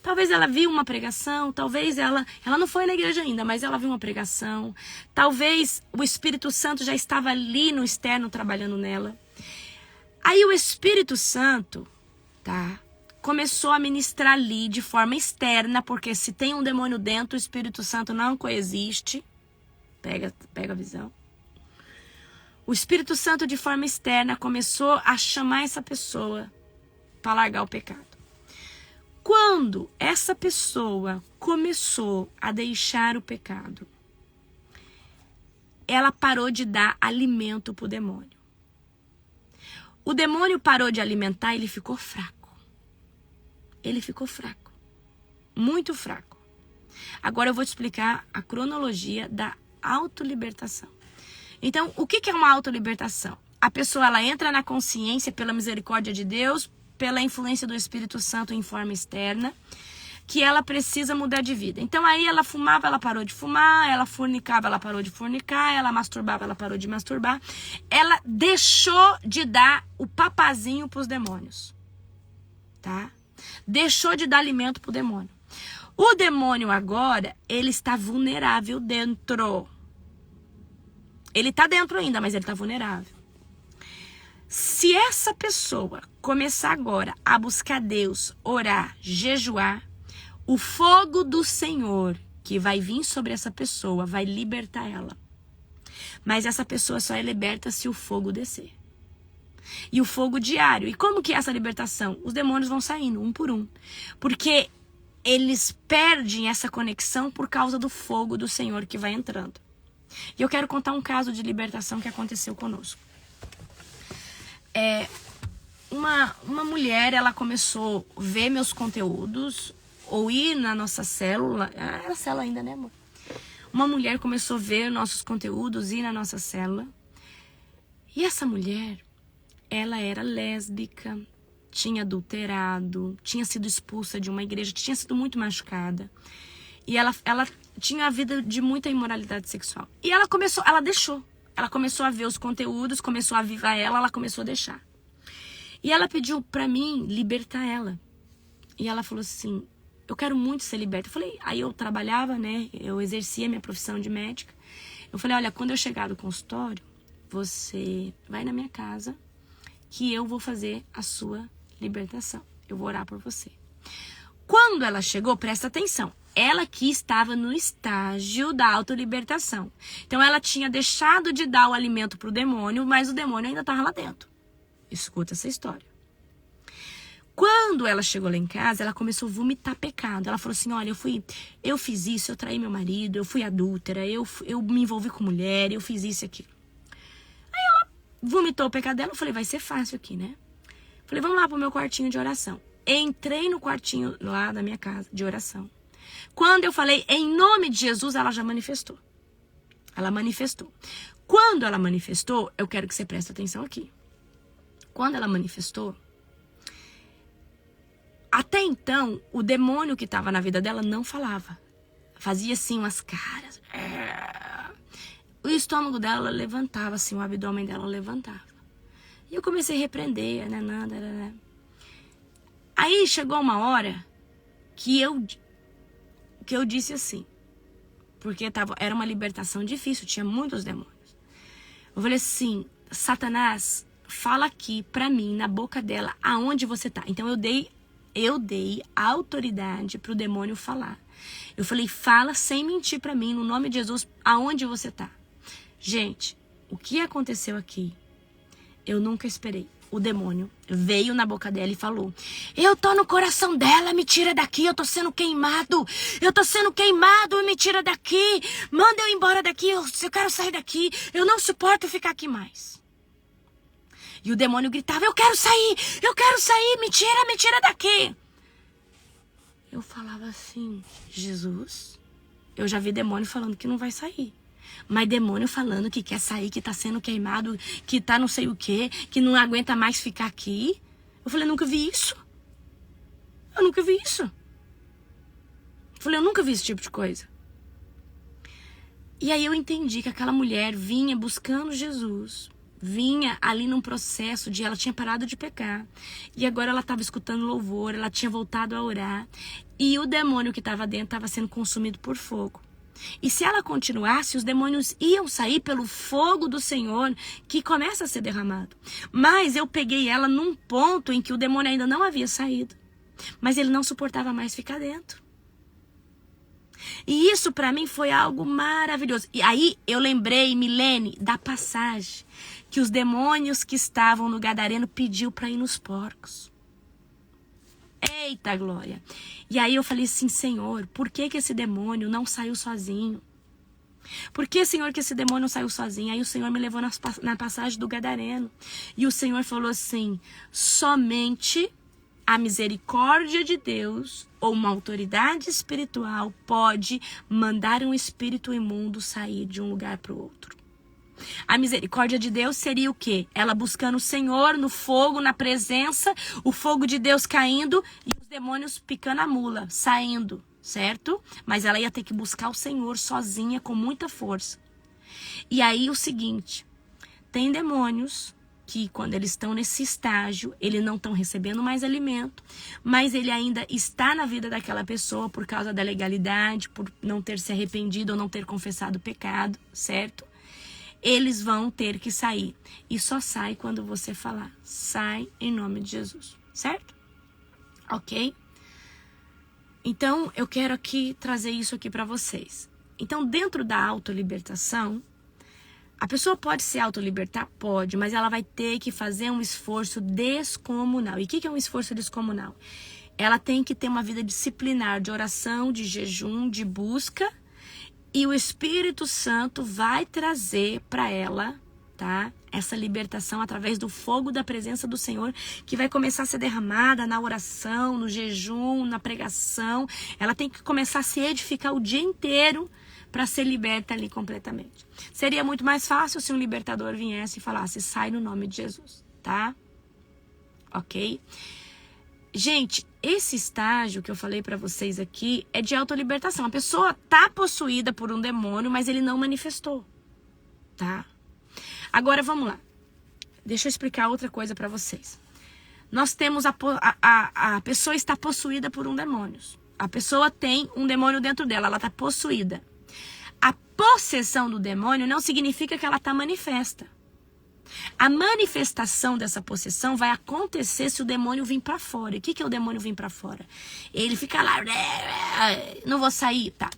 Talvez ela viu uma pregação, talvez ela não foi na igreja ainda, mas ela viu uma pregação. Talvez o Espírito Santo já estava ali no externo trabalhando nela. Aí o Espírito Santo, começou a ministrar ali de forma externa, porque se tem um demônio dentro, o Espírito Santo não coexiste. Pega a visão. O Espírito Santo, de forma externa, começou a chamar essa pessoa para largar o pecado. Quando essa pessoa começou a deixar o pecado, ela parou de dar alimento para o demônio. O demônio parou de alimentar e ele ficou fraco. Ele ficou fraco. Muito fraco. Agora eu vou te explicar a cronologia da autolibertação. Então, o que é uma autolibertação? A pessoa ela entra na consciência pela misericórdia de Deus, pela influência do Espírito Santo em forma externa, que ela precisa mudar de vida. Então aí ela fumava, ela parou de fumar, ela fornicava, ela parou de fornicar, ela masturbava, ela parou de masturbar. Ela deixou de dar o papazinho para os demônios. Deixou de dar alimento para o demônio. O demônio agora, ele está vulnerável dentro. Ele está dentro ainda, mas ele está vulnerável. Se essa pessoa começar agora a buscar Deus, orar, jejuar, o fogo do Senhor que vai vir sobre essa pessoa vai libertar ela. Mas essa pessoa só é liberta se o fogo descer. E o fogo diário. E como que é essa libertação? Os demônios vão saindo, um por um. Porque eles perdem essa conexão por causa do fogo do Senhor que vai entrando. E eu quero contar um caso de libertação que aconteceu conosco. Uma mulher, ela começou a ver meus conteúdos, ou ir na nossa célula. Era célula ainda, né, amor? Uma mulher começou a ver nossos conteúdos, ir na nossa célula. E essa mulher, ela era lésbica, tinha adulterado, tinha sido expulsa de uma igreja, tinha sido muito machucada. E ela tinha a vida de muita imoralidade sexual. E ela deixou. Ela começou a ver os conteúdos, começou a avivar ela começou a deixar. E ela pediu pra mim libertar ela. E ela falou assim, eu quero muito ser liberta. Eu falei, aí eu trabalhava, né? Eu exercia minha profissão de médica. Eu falei, olha, quando eu chegar do consultório, você vai na minha casa que eu vou fazer a sua libertação. Eu vou orar por você. Quando ela chegou, presta atenção. Ela que estava no estágio da autolibertação. Então ela tinha deixado de dar o alimento para o demônio, mas o demônio ainda estava lá dentro. Escuta essa história. Quando ela chegou lá em casa, ela começou a vomitar pecado. Ela falou assim, olha, eu fiz isso, eu traí meu marido, eu fui adúltera, eu me envolvi com mulher, eu fiz isso e aquilo. Aí ela vomitou o pecado dela, eu falei, vai ser fácil aqui, né? Falei, vamos lá pro meu quartinho de oração. Entrei no quartinho lá da minha casa de oração. Quando eu falei em nome de Jesus, ela já manifestou. Ela manifestou. Quando ela manifestou, eu quero que você preste atenção aqui. Quando ela manifestou, até então, o demônio que estava na vida dela não falava. Fazia assim umas caras. O estômago dela levantava, assim, o abdômen dela levantava. E eu comecei a repreender, né? Aí chegou uma hora que eu disse assim, porque era uma libertação difícil, tinha muitos demônios. Eu falei assim, Satanás, fala aqui pra mim, na boca dela, aonde você tá. Então eu dei autoridade pro demônio falar. Eu falei, fala sem mentir pra mim, no nome de Jesus, aonde você tá. Gente, o que aconteceu aqui, eu nunca esperei. o demônio veio na boca dela e falou: eu tô no coração dela, me tira daqui, eu tô sendo queimado, me tira daqui, manda eu embora daqui, eu quero sair daqui, eu não suporto ficar aqui mais. E o demônio gritava: eu quero sair, me tira daqui. Eu falava assim: Jesus, eu já vi demônio falando que não vai sair. Mas demônio falando que quer sair, que tá sendo queimado, que tá não sei o quê, que não aguenta mais ficar aqui. Eu falei: eu nunca vi isso. Eu nunca vi isso. Eu falei: eu nunca vi esse tipo de coisa. E aí eu entendi que aquela mulher vinha buscando Jesus. Vinha ali num processo de ela tinha parado de pecar. E agora ela estava escutando louvor, ela tinha voltado a orar. E o demônio que estava dentro estava sendo consumido por fogo. E se ela continuasse, os demônios iam sair pelo fogo do Senhor que começa a ser derramado. Mas eu peguei ela num ponto em que o demônio ainda não havia saído. Mas ele não suportava mais ficar dentro. E isso para mim foi algo maravilhoso. E aí eu lembrei, Milene, da passagem que os demônios que estavam no Gadareno pediu para ir nos porcos. Eita glória! E aí eu falei assim: Senhor, por que esse demônio não saiu sozinho? Por que, Senhor, que esse demônio não saiu sozinho? Aí o Senhor me levou na passagem do Gadareno. E o Senhor falou assim: somente a misericórdia de Deus ou uma autoridade espiritual pode mandar um espírito imundo sair de um lugar para o outro. A misericórdia de Deus seria o quê? Ela buscando o Senhor no fogo, na presença, o fogo de Deus caindo e os demônios picando a mula, saindo, certo? Mas ela ia ter que buscar o Senhor sozinha, com muita força. E aí o seguinte, tem demônios que quando eles estão nesse estágio, eles não estão recebendo mais alimento, mas ele ainda está na vida daquela pessoa por causa da legalidade, por não ter se arrependido ou não ter confessado o pecado, certo? Eles vão ter que sair. E só sai quando você falar: sai em nome de Jesus. Certo? Ok? Então, eu quero aqui trazer isso aqui para vocês. Então, dentro da autolibertação, a pessoa pode se autolibertar? Pode, mas ela vai ter que fazer um esforço descomunal. E o que é um esforço descomunal? Ela tem que ter uma vida disciplinar de oração, de jejum, de busca. E o Espírito Santo vai trazer para ela, tá? Essa libertação através do fogo da presença do Senhor, que vai começar a ser derramada na oração, no jejum, na pregação. Ela tem que começar a se edificar o dia inteiro para ser liberta ali completamente. Seria muito mais fácil se um libertador viesse e falasse: sai no nome de Jesus, tá? Ok? Gente, esse estágio que eu falei pra vocês aqui é de autolibertação. A pessoa tá possuída por um demônio, mas ele não manifestou, tá? Agora, vamos lá. Deixa eu explicar outra coisa pra vocês. Nós temos a pessoa está possuída por um demônio. A pessoa tem um demônio dentro dela, ela tá possuída. A possessão do demônio não significa que ela tá manifesta. A manifestação dessa possessão vai acontecer se o demônio vir para fora. E o que é o demônio vir para fora? Ele fica lá, não vou sair, tá?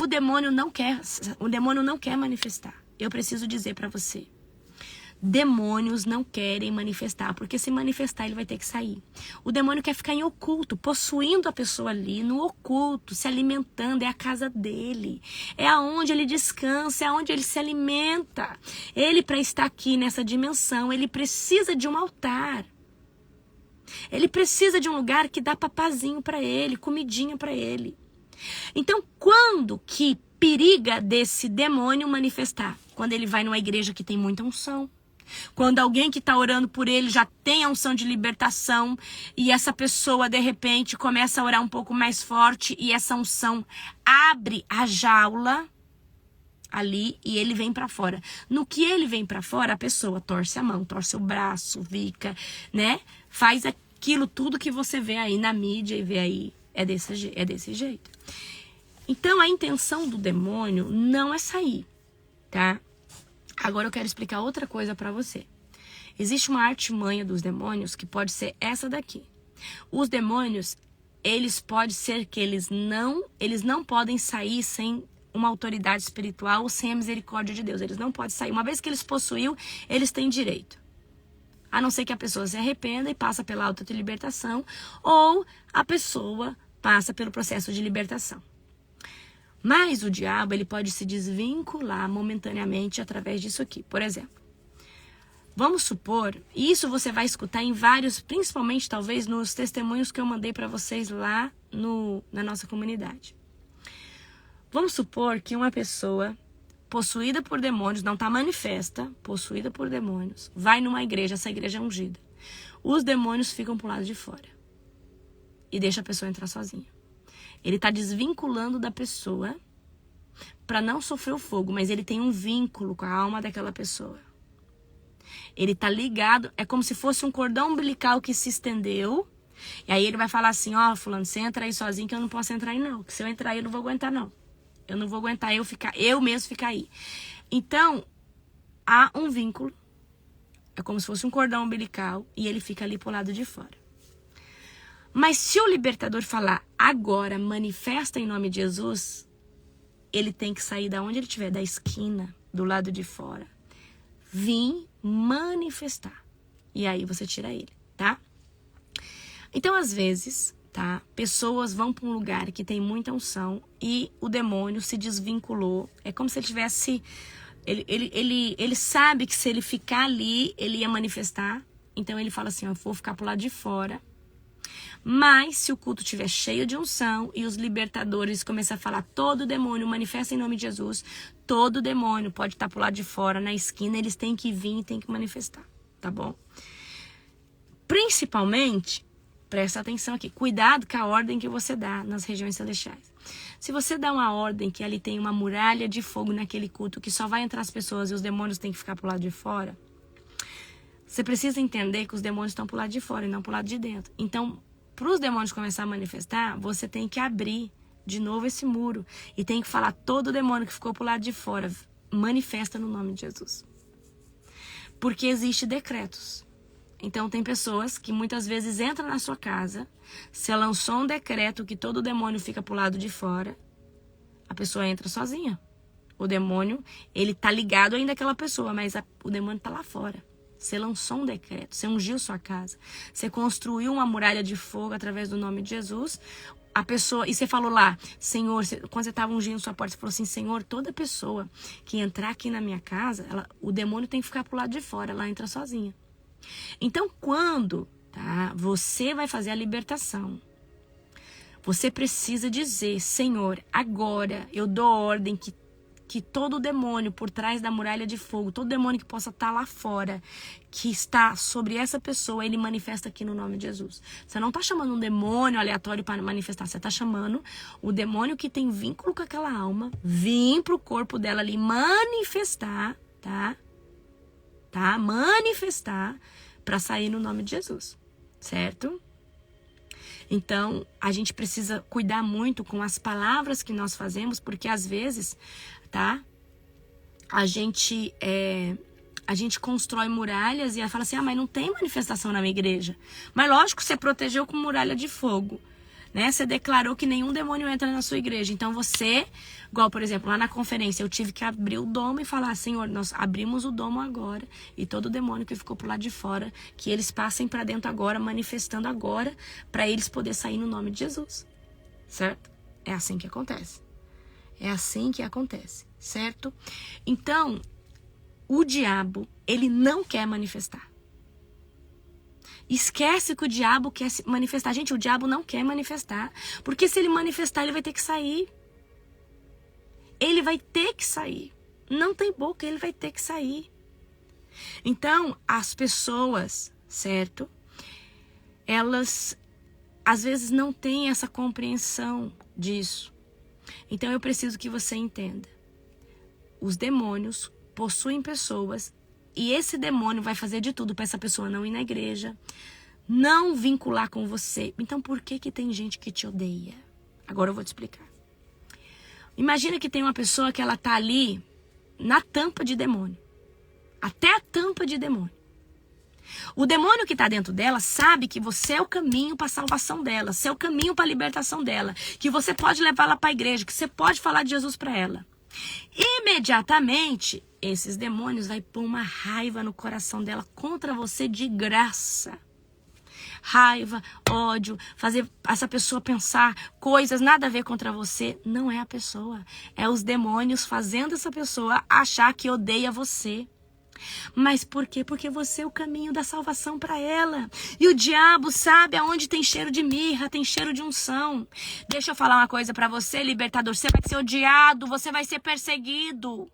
O demônio não quer manifestar. Eu preciso dizer para você. Demônios não querem manifestar, porque se manifestar ele vai ter que sair. O demônio quer ficar em oculto, possuindo a pessoa ali, no oculto, se alimentando, é a casa dele. É aonde ele descansa, é aonde ele se alimenta. Ele, para estar aqui nessa dimensão, ele precisa de um altar. Ele precisa de um lugar que dá papazinho para ele, comidinha para ele. Então, quando que periga desse demônio manifestar? Quando ele vai numa igreja que tem muita unção. Quando alguém que está orando por ele já tem a unção de libertação e essa pessoa de repente começa a orar um pouco mais forte e essa unção abre a jaula ali e ele vem para fora. No que ele vem para fora, a pessoa torce a mão, torce o braço, fica, né? Faz aquilo tudo que você vê aí na mídia e vê aí, é desse jeito. Então a intenção do demônio não é sair, tá? Agora eu quero explicar outra coisa para você. Existe uma artimanha dos demônios que pode ser essa daqui. Os demônios, eles pode ser que eles não podem sair sem uma autoridade espiritual ou sem a misericórdia de Deus. Eles não podem sair. Uma vez que eles possuíram, eles têm direito. A não ser que a pessoa se arrependa e passa pela autolibertação, ou a pessoa passa pelo processo de libertação. Mas o diabo, ele pode se desvincular momentaneamente através disso aqui. Por exemplo, vamos supor, e isso você vai escutar em vários, principalmente talvez nos testemunhos que eu mandei para vocês lá na nossa comunidade. Vamos supor que uma pessoa possuída por demônios, não está manifesta, possuída por demônios, vai numa igreja, essa igreja é ungida. Os demônios ficam pro lado de fora e deixa a pessoa entrar sozinha. Ele está desvinculando da pessoa para não sofrer o fogo, mas ele tem um vínculo com a alma daquela pessoa. Ele está ligado, é como se fosse um cordão umbilical que se estendeu, e aí ele vai falar assim, ó, fulano, você entra aí sozinho que eu não posso entrar aí não, que se eu entrar aí eu não vou aguentar não. Eu não vou aguentar eu mesmo ficar aí. Então, há um vínculo, é como se fosse um cordão umbilical, e ele fica ali pro lado de fora. Mas se o libertador falar, agora manifesta em nome de Jesus, ele tem que sair da onde ele estiver, da esquina, do lado de fora. Vim manifestar. E aí você tira ele, tá? Então, às vezes, tá? Pessoas vão para um lugar que tem muita unção e o demônio se desvinculou. É como se ele tivesse... Ele sabe que se ele ficar ali, ele ia manifestar. Então, ele fala assim, ó, eu vou ficar pro lado de fora. Mas se o culto estiver cheio de unção e os libertadores começar a falar, todo demônio manifesta em nome de Jesus, todo demônio pode estar pro lado de fora, na esquina, eles têm que vir e têm que manifestar, tá bom? Principalmente, presta atenção aqui, cuidado com a ordem que você dá nas regiões celestiais. Se você dá uma ordem que ali tem uma muralha de fogo naquele culto, que só vai entrar as pessoas e os demônios têm que ficar pro lado de fora, você precisa entender que os demônios estão pro lado de fora e não pro lado de dentro. Então, para os demônios começar a manifestar, você tem que abrir de novo esse muro. E tem que falar, todo demônio que ficou pro lado de fora, manifesta no nome de Jesus. Porque existe decretos. Então tem pessoas que muitas vezes entram na sua casa, você lançou um decreto que todo demônio fica pro lado de fora, a pessoa entra sozinha. O demônio, ele tá ligado ainda àquela pessoa, mas o demônio tá lá fora. Você lançou um decreto, você ungiu sua casa, você construiu uma muralha de fogo através do nome de Jesus. A pessoa, e você falou lá, Senhor, quando você estava ungindo sua porta, você falou assim, Senhor, toda pessoa que entrar aqui na minha casa, o demônio tem que ficar pro lado de fora, ela entra sozinha. Então, quando você vai fazer a libertação, você precisa dizer, Senhor, agora eu dou ordem que todo demônio por trás da muralha de fogo, todo demônio que possa estar lá fora, que está sobre essa pessoa, ele manifesta aqui no nome de Jesus. Você não está chamando um demônio aleatório para manifestar, você está chamando o demônio que tem vínculo com aquela alma, vir para o corpo dela ali, manifestar, tá? Manifestar para sair no nome de Jesus, certo? Então, a gente precisa cuidar muito com as palavras que nós fazemos, porque às vezes, tá? A gente constrói muralhas e fala assim, mas não tem manifestação na minha igreja. Mas lógico, você protegeu com muralha de fogo, né? Você declarou que nenhum demônio entra na sua igreja. Então você, igual por exemplo, lá na conferência, eu tive que abrir o domo e falar, Senhor, nós abrimos o domo agora e todo demônio que ficou pro lado de fora, que eles passem para dentro agora, manifestando agora, para eles poderem sair no nome de Jesus, certo? É assim que acontece. É assim que acontece, certo? Então, o diabo, ele não quer manifestar. Esquece que o diabo quer se manifestar. Gente, o diabo não quer manifestar. Porque se ele manifestar, ele vai ter que sair. Ele vai ter que sair. Não tem boca, ele vai ter que sair. Então, as pessoas, certo? Elas, às vezes, não têm essa compreensão disso. Então, eu preciso que você entenda. Os demônios possuem pessoas e esse demônio vai fazer de tudo para essa pessoa não ir na igreja, não vincular com você. Então, por que tem gente que te odeia? Agora eu vou te explicar. Imagina que tem uma pessoa que ela tá ali na tampa de demônio. Até a tampa de demônio. O demônio que está dentro dela sabe que você é o caminho para a salvação dela, você é o caminho para a libertação dela, que você pode levá-la para a igreja, que você pode falar de Jesus para ela. Imediatamente, esses demônios vai pôr uma raiva no coração dela contra você de graça. Raiva, ódio, fazer essa pessoa pensar coisas nada a ver contra você. Não é a pessoa, é os demônios fazendo essa pessoa achar que odeia você. Mas por quê? Porque você é o caminho da salvação para ela. E o diabo sabe aonde tem cheiro de mirra, tem cheiro de unção. Deixa eu falar uma coisa para você, libertador. Você vai ser odiado, você vai ser perseguido.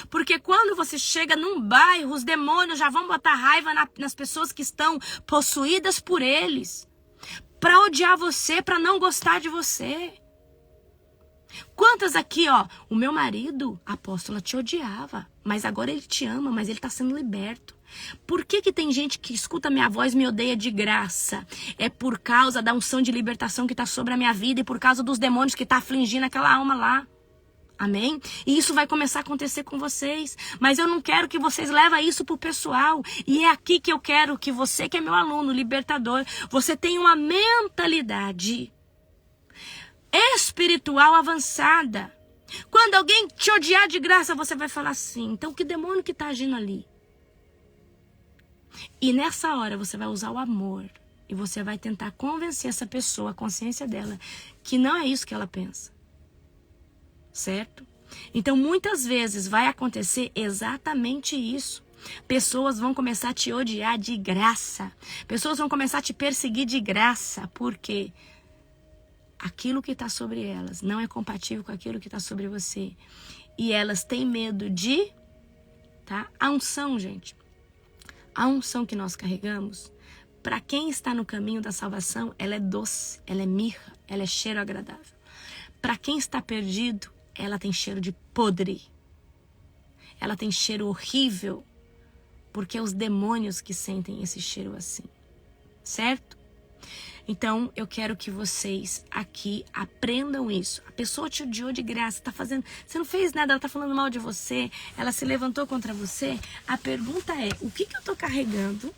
Porque quando você chega num bairro, os demônios já vão botar raiva nas pessoas que estão possuídas por eles. Para odiar você, para não gostar de você. Quantas aqui, o meu marido, apóstola, te odiava. Mas agora ele te ama, mas ele está sendo liberto. Por que tem gente que escuta minha voz e me odeia de graça? É por causa da unção de libertação que está sobre a minha vida e por causa dos demônios que está afligindo aquela alma lá. Amém? E isso vai começar a acontecer com vocês. Mas eu não quero que vocês levem isso pro pessoal. E é aqui que eu quero que você, que é meu aluno, libertador, você tenha uma mentalidade espiritual avançada. Quando alguém te odiar de graça, você vai falar assim, então que demônio que tá agindo ali? E nessa hora você vai usar o amor. E você vai tentar convencer essa pessoa, a consciência dela, que não é isso que ela pensa. Certo? Então, muitas vezes vai acontecer exatamente isso. Pessoas vão começar a te odiar de graça. Pessoas vão começar a te perseguir de graça. Porque aquilo que está sobre elas não é compatível com aquilo que está sobre você. E elas têm medo de... Tá? A unção, gente. A unção que nós carregamos, para quem está no caminho da salvação, ela é doce, ela é mirra, ela é cheiro agradável. Para quem está perdido, ela tem cheiro de podre. Ela tem cheiro horrível. Porque é os demônios que sentem esse cheiro assim. Certo? Então, eu quero que vocês aqui aprendam isso. A pessoa te odiou de graça, tá fazendo... Você não fez nada, ela tá falando mal de você, ela se levantou contra você. A pergunta é, o que eu tô carregando?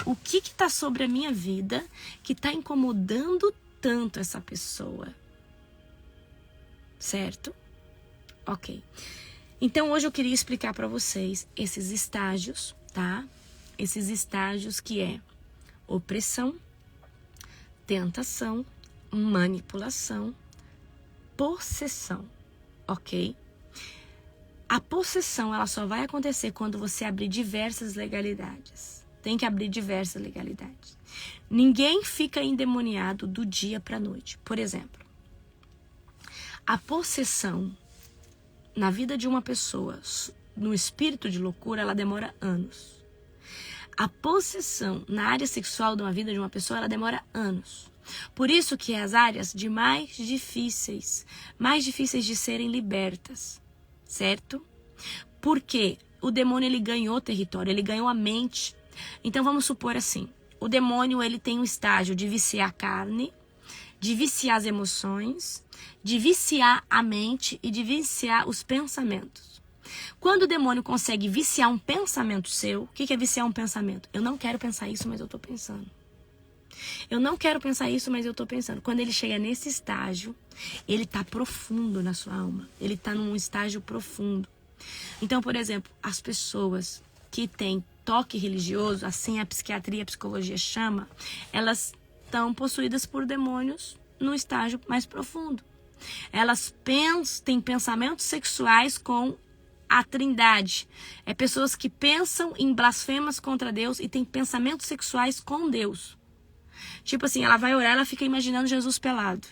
O que tá sobre a minha vida que tá incomodando tanto essa pessoa? Certo? Ok. Então, hoje eu queria explicar para vocês esses estágios, tá? Esses estágios que é opressão, tentação, manipulação, possessão, ok? A possessão, ela só vai acontecer quando você abrir diversas legalidades. Tem que abrir diversas legalidades. Ninguém fica endemoniado do dia para a noite. Por exemplo, a possessão na vida de uma pessoa, no espírito de loucura, ela demora anos. A possessão na área sexual de uma vida de uma pessoa, ela demora anos. Por isso que é as áreas de mais difíceis de serem libertas, certo? Porque o demônio, ele ganhou território, ele ganhou a mente. Então vamos supor assim, o demônio, ele tem um estágio de viciar a carne, de viciar as emoções, de viciar a mente e de viciar os pensamentos. Quando o demônio consegue viciar um pensamento seu, o que é viciar um pensamento? Eu não quero pensar isso, mas eu estou pensando. Eu não quero pensar isso, mas eu estou pensando. Quando ele chega nesse estágio, ele está profundo na sua alma. Ele está num estágio profundo. Então, por exemplo, as pessoas que têm toque religioso, assim a psiquiatria e a psicologia chama, elas estão possuídas por demônios no estágio mais profundo. Elas têm pensamentos sexuais com a Trindade. É pessoas que pensam em blasfemas contra Deus e têm pensamentos sexuais com Deus. Tipo assim, ela vai orar, ela fica imaginando Jesus pelado.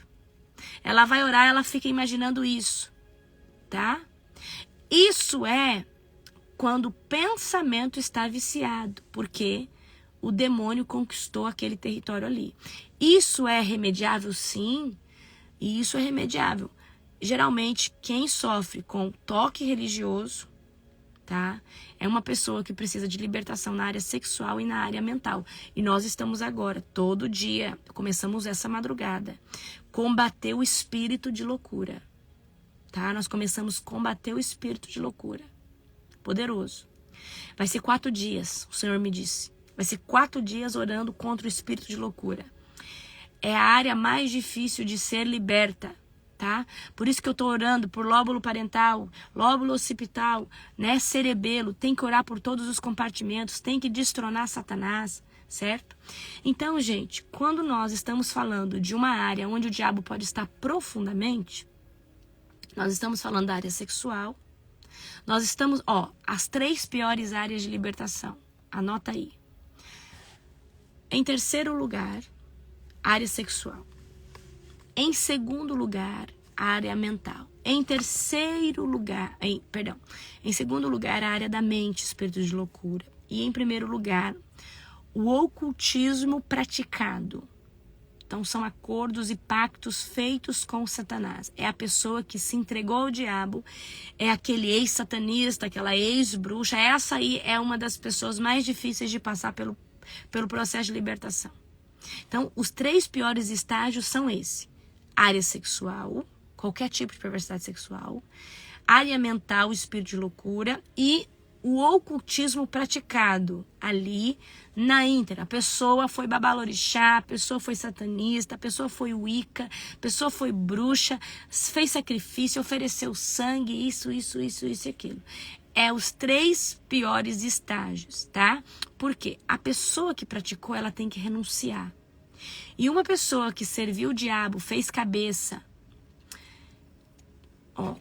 Ela vai orar, ela fica imaginando isso. Tá? Isso é quando o pensamento está viciado, porque o demônio conquistou aquele território ali. Isso é remediável? Sim. E isso é remediável. Geralmente, quem sofre com toque religioso, tá? É uma pessoa que precisa de libertação na área sexual e na área mental. E nós estamos agora, todo dia, começamos essa madrugada, combater o espírito de loucura. Tá? Nós começamos a combater o espírito de loucura. Poderoso. Vai ser 4 dias, o Senhor me disse. Vai ser 4 dias orando contra o espírito de loucura. É a área mais difícil de ser liberta. tá? Por isso que eu tô orando por lóbulo parental, lóbulo occipital, né? Cerebelo, tem que orar por todos os compartimentos, tem que destronar Satanás, certo? Então, gente, quando nós estamos falando de uma área onde o diabo pode estar profundamente, nós estamos falando da área sexual, nós estamos, as 3 piores áreas de libertação, anota aí. Em terceiro lugar, área sexual. Em segundo lugar, a área mental. Em segundo lugar, a área da mente, espírito de loucura. E em primeiro lugar, o ocultismo praticado. Então, são acordos e pactos feitos com Satanás. É a pessoa que se entregou ao diabo, é aquele ex-satanista, aquela ex-bruxa. Essa aí é uma das pessoas mais difíceis de passar pelo processo de libertação. Então, os 3 piores estágios são esse. Área sexual, qualquer tipo de perversidade sexual, área mental, espírito de loucura e o ocultismo praticado ali na íntegra. A pessoa foi babalorixá, a pessoa foi satanista, a pessoa foi wicca, a pessoa foi bruxa, fez sacrifício, ofereceu sangue, isso e aquilo. É os 3 piores estágios, tá? Porque a pessoa que praticou, ela tem que renunciar. E uma pessoa que serviu o diabo, fez cabeça,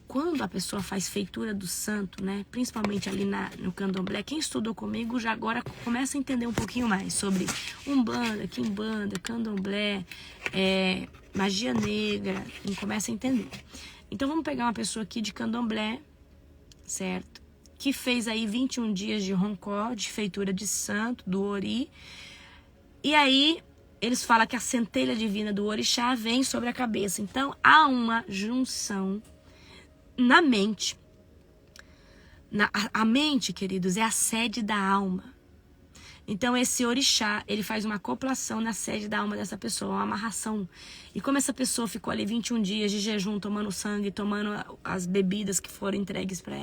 quando a pessoa faz feitura do santo, né, principalmente ali no candomblé, quem estudou comigo já agora começa a entender um pouquinho mais sobre umbanda, quimbanda, candomblé, magia negra, e começa a entender. Então vamos pegar uma pessoa aqui de candomblé, certo? Que fez aí 21 dias de roncó, de feitura de santo, do ori, e aí eles falam que a centelha divina do orixá vem sobre a cabeça. Então, há uma junção na mente. A mente, queridos, é a sede da alma. Então, esse orixá, ele faz uma acoplação na sede da alma dessa pessoa, uma amarração. E como essa pessoa ficou ali 21 dias de jejum, tomando sangue, tomando as bebidas que foram entregues para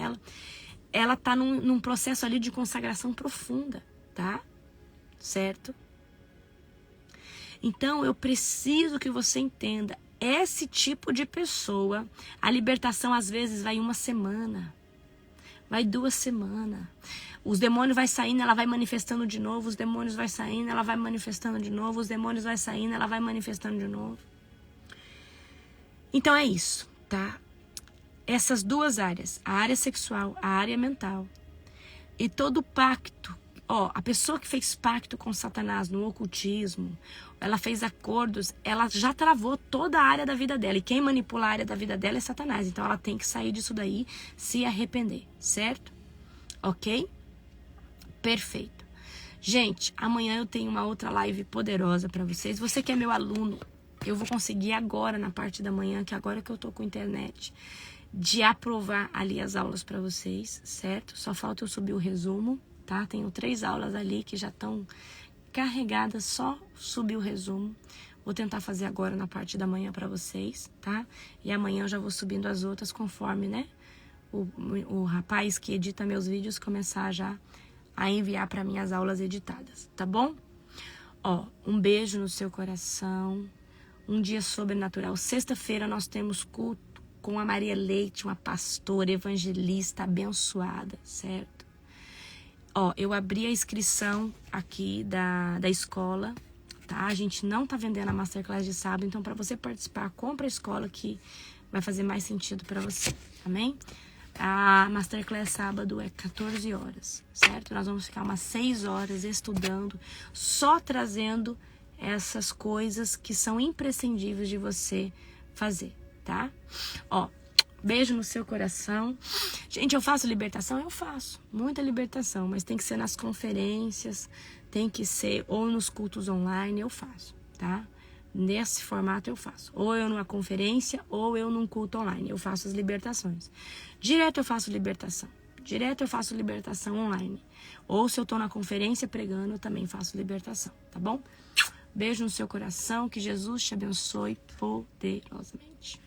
ela tá num processo ali de consagração profunda, tá? Certo? Então, eu preciso que você entenda, esse tipo de pessoa, a libertação às vezes vai 1 semana, vai 2 semanas. Os demônios vai saindo, ela vai manifestando de novo, os demônios vai saindo, ela vai manifestando de novo, os demônios vai saindo, ela vai manifestando de novo. Então é isso, tá? Essas 2 áreas, a área sexual, a área mental, e todo pacto. A pessoa que fez pacto com Satanás no ocultismo, ela fez acordos, ela já travou toda a área da vida dela. E quem manipula a área da vida dela é Satanás. Então ela tem que sair disso daí, se arrepender, certo? Ok? Perfeito. Gente, amanhã eu tenho uma outra live poderosa para vocês. Você que é meu aluno, eu vou conseguir agora, na parte da manhã, que agora que eu tô com internet, de aprovar ali as aulas para vocês, certo? Só falta eu subir o resumo. Tá? Tenho 3 aulas ali que já estão carregadas, só subir o resumo. Vou tentar fazer agora na parte da manhã para vocês, tá? E amanhã eu já vou subindo as outras conforme, né? O rapaz que edita meus vídeos começar já a enviar para mim as aulas editadas, tá bom? Um beijo no seu coração, um dia sobrenatural. Sexta-feira nós temos culto com a Maria Leite, uma pastora evangelista abençoada, certo? Eu abri a inscrição aqui da escola, tá? A gente não tá vendendo a Masterclass de sábado, então para você participar, compra a escola que vai fazer mais sentido para você, amém? A Masterclass sábado é 14 horas, certo? Nós vamos ficar umas 6 horas estudando, só trazendo essas coisas que são imprescindíveis de você fazer, tá? Beijo no seu coração. Gente, eu faço libertação? Eu faço. Muita libertação, mas tem que ser nas conferências, tem que ser ou nos cultos online, eu faço, tá? Nesse formato eu faço. Ou eu numa conferência, ou eu num culto online. Eu faço as libertações. Direto eu faço libertação. Direto eu faço libertação online. Ou se eu tô na conferência pregando, eu também faço libertação, tá bom? Beijo no seu coração, que Jesus te abençoe poderosamente.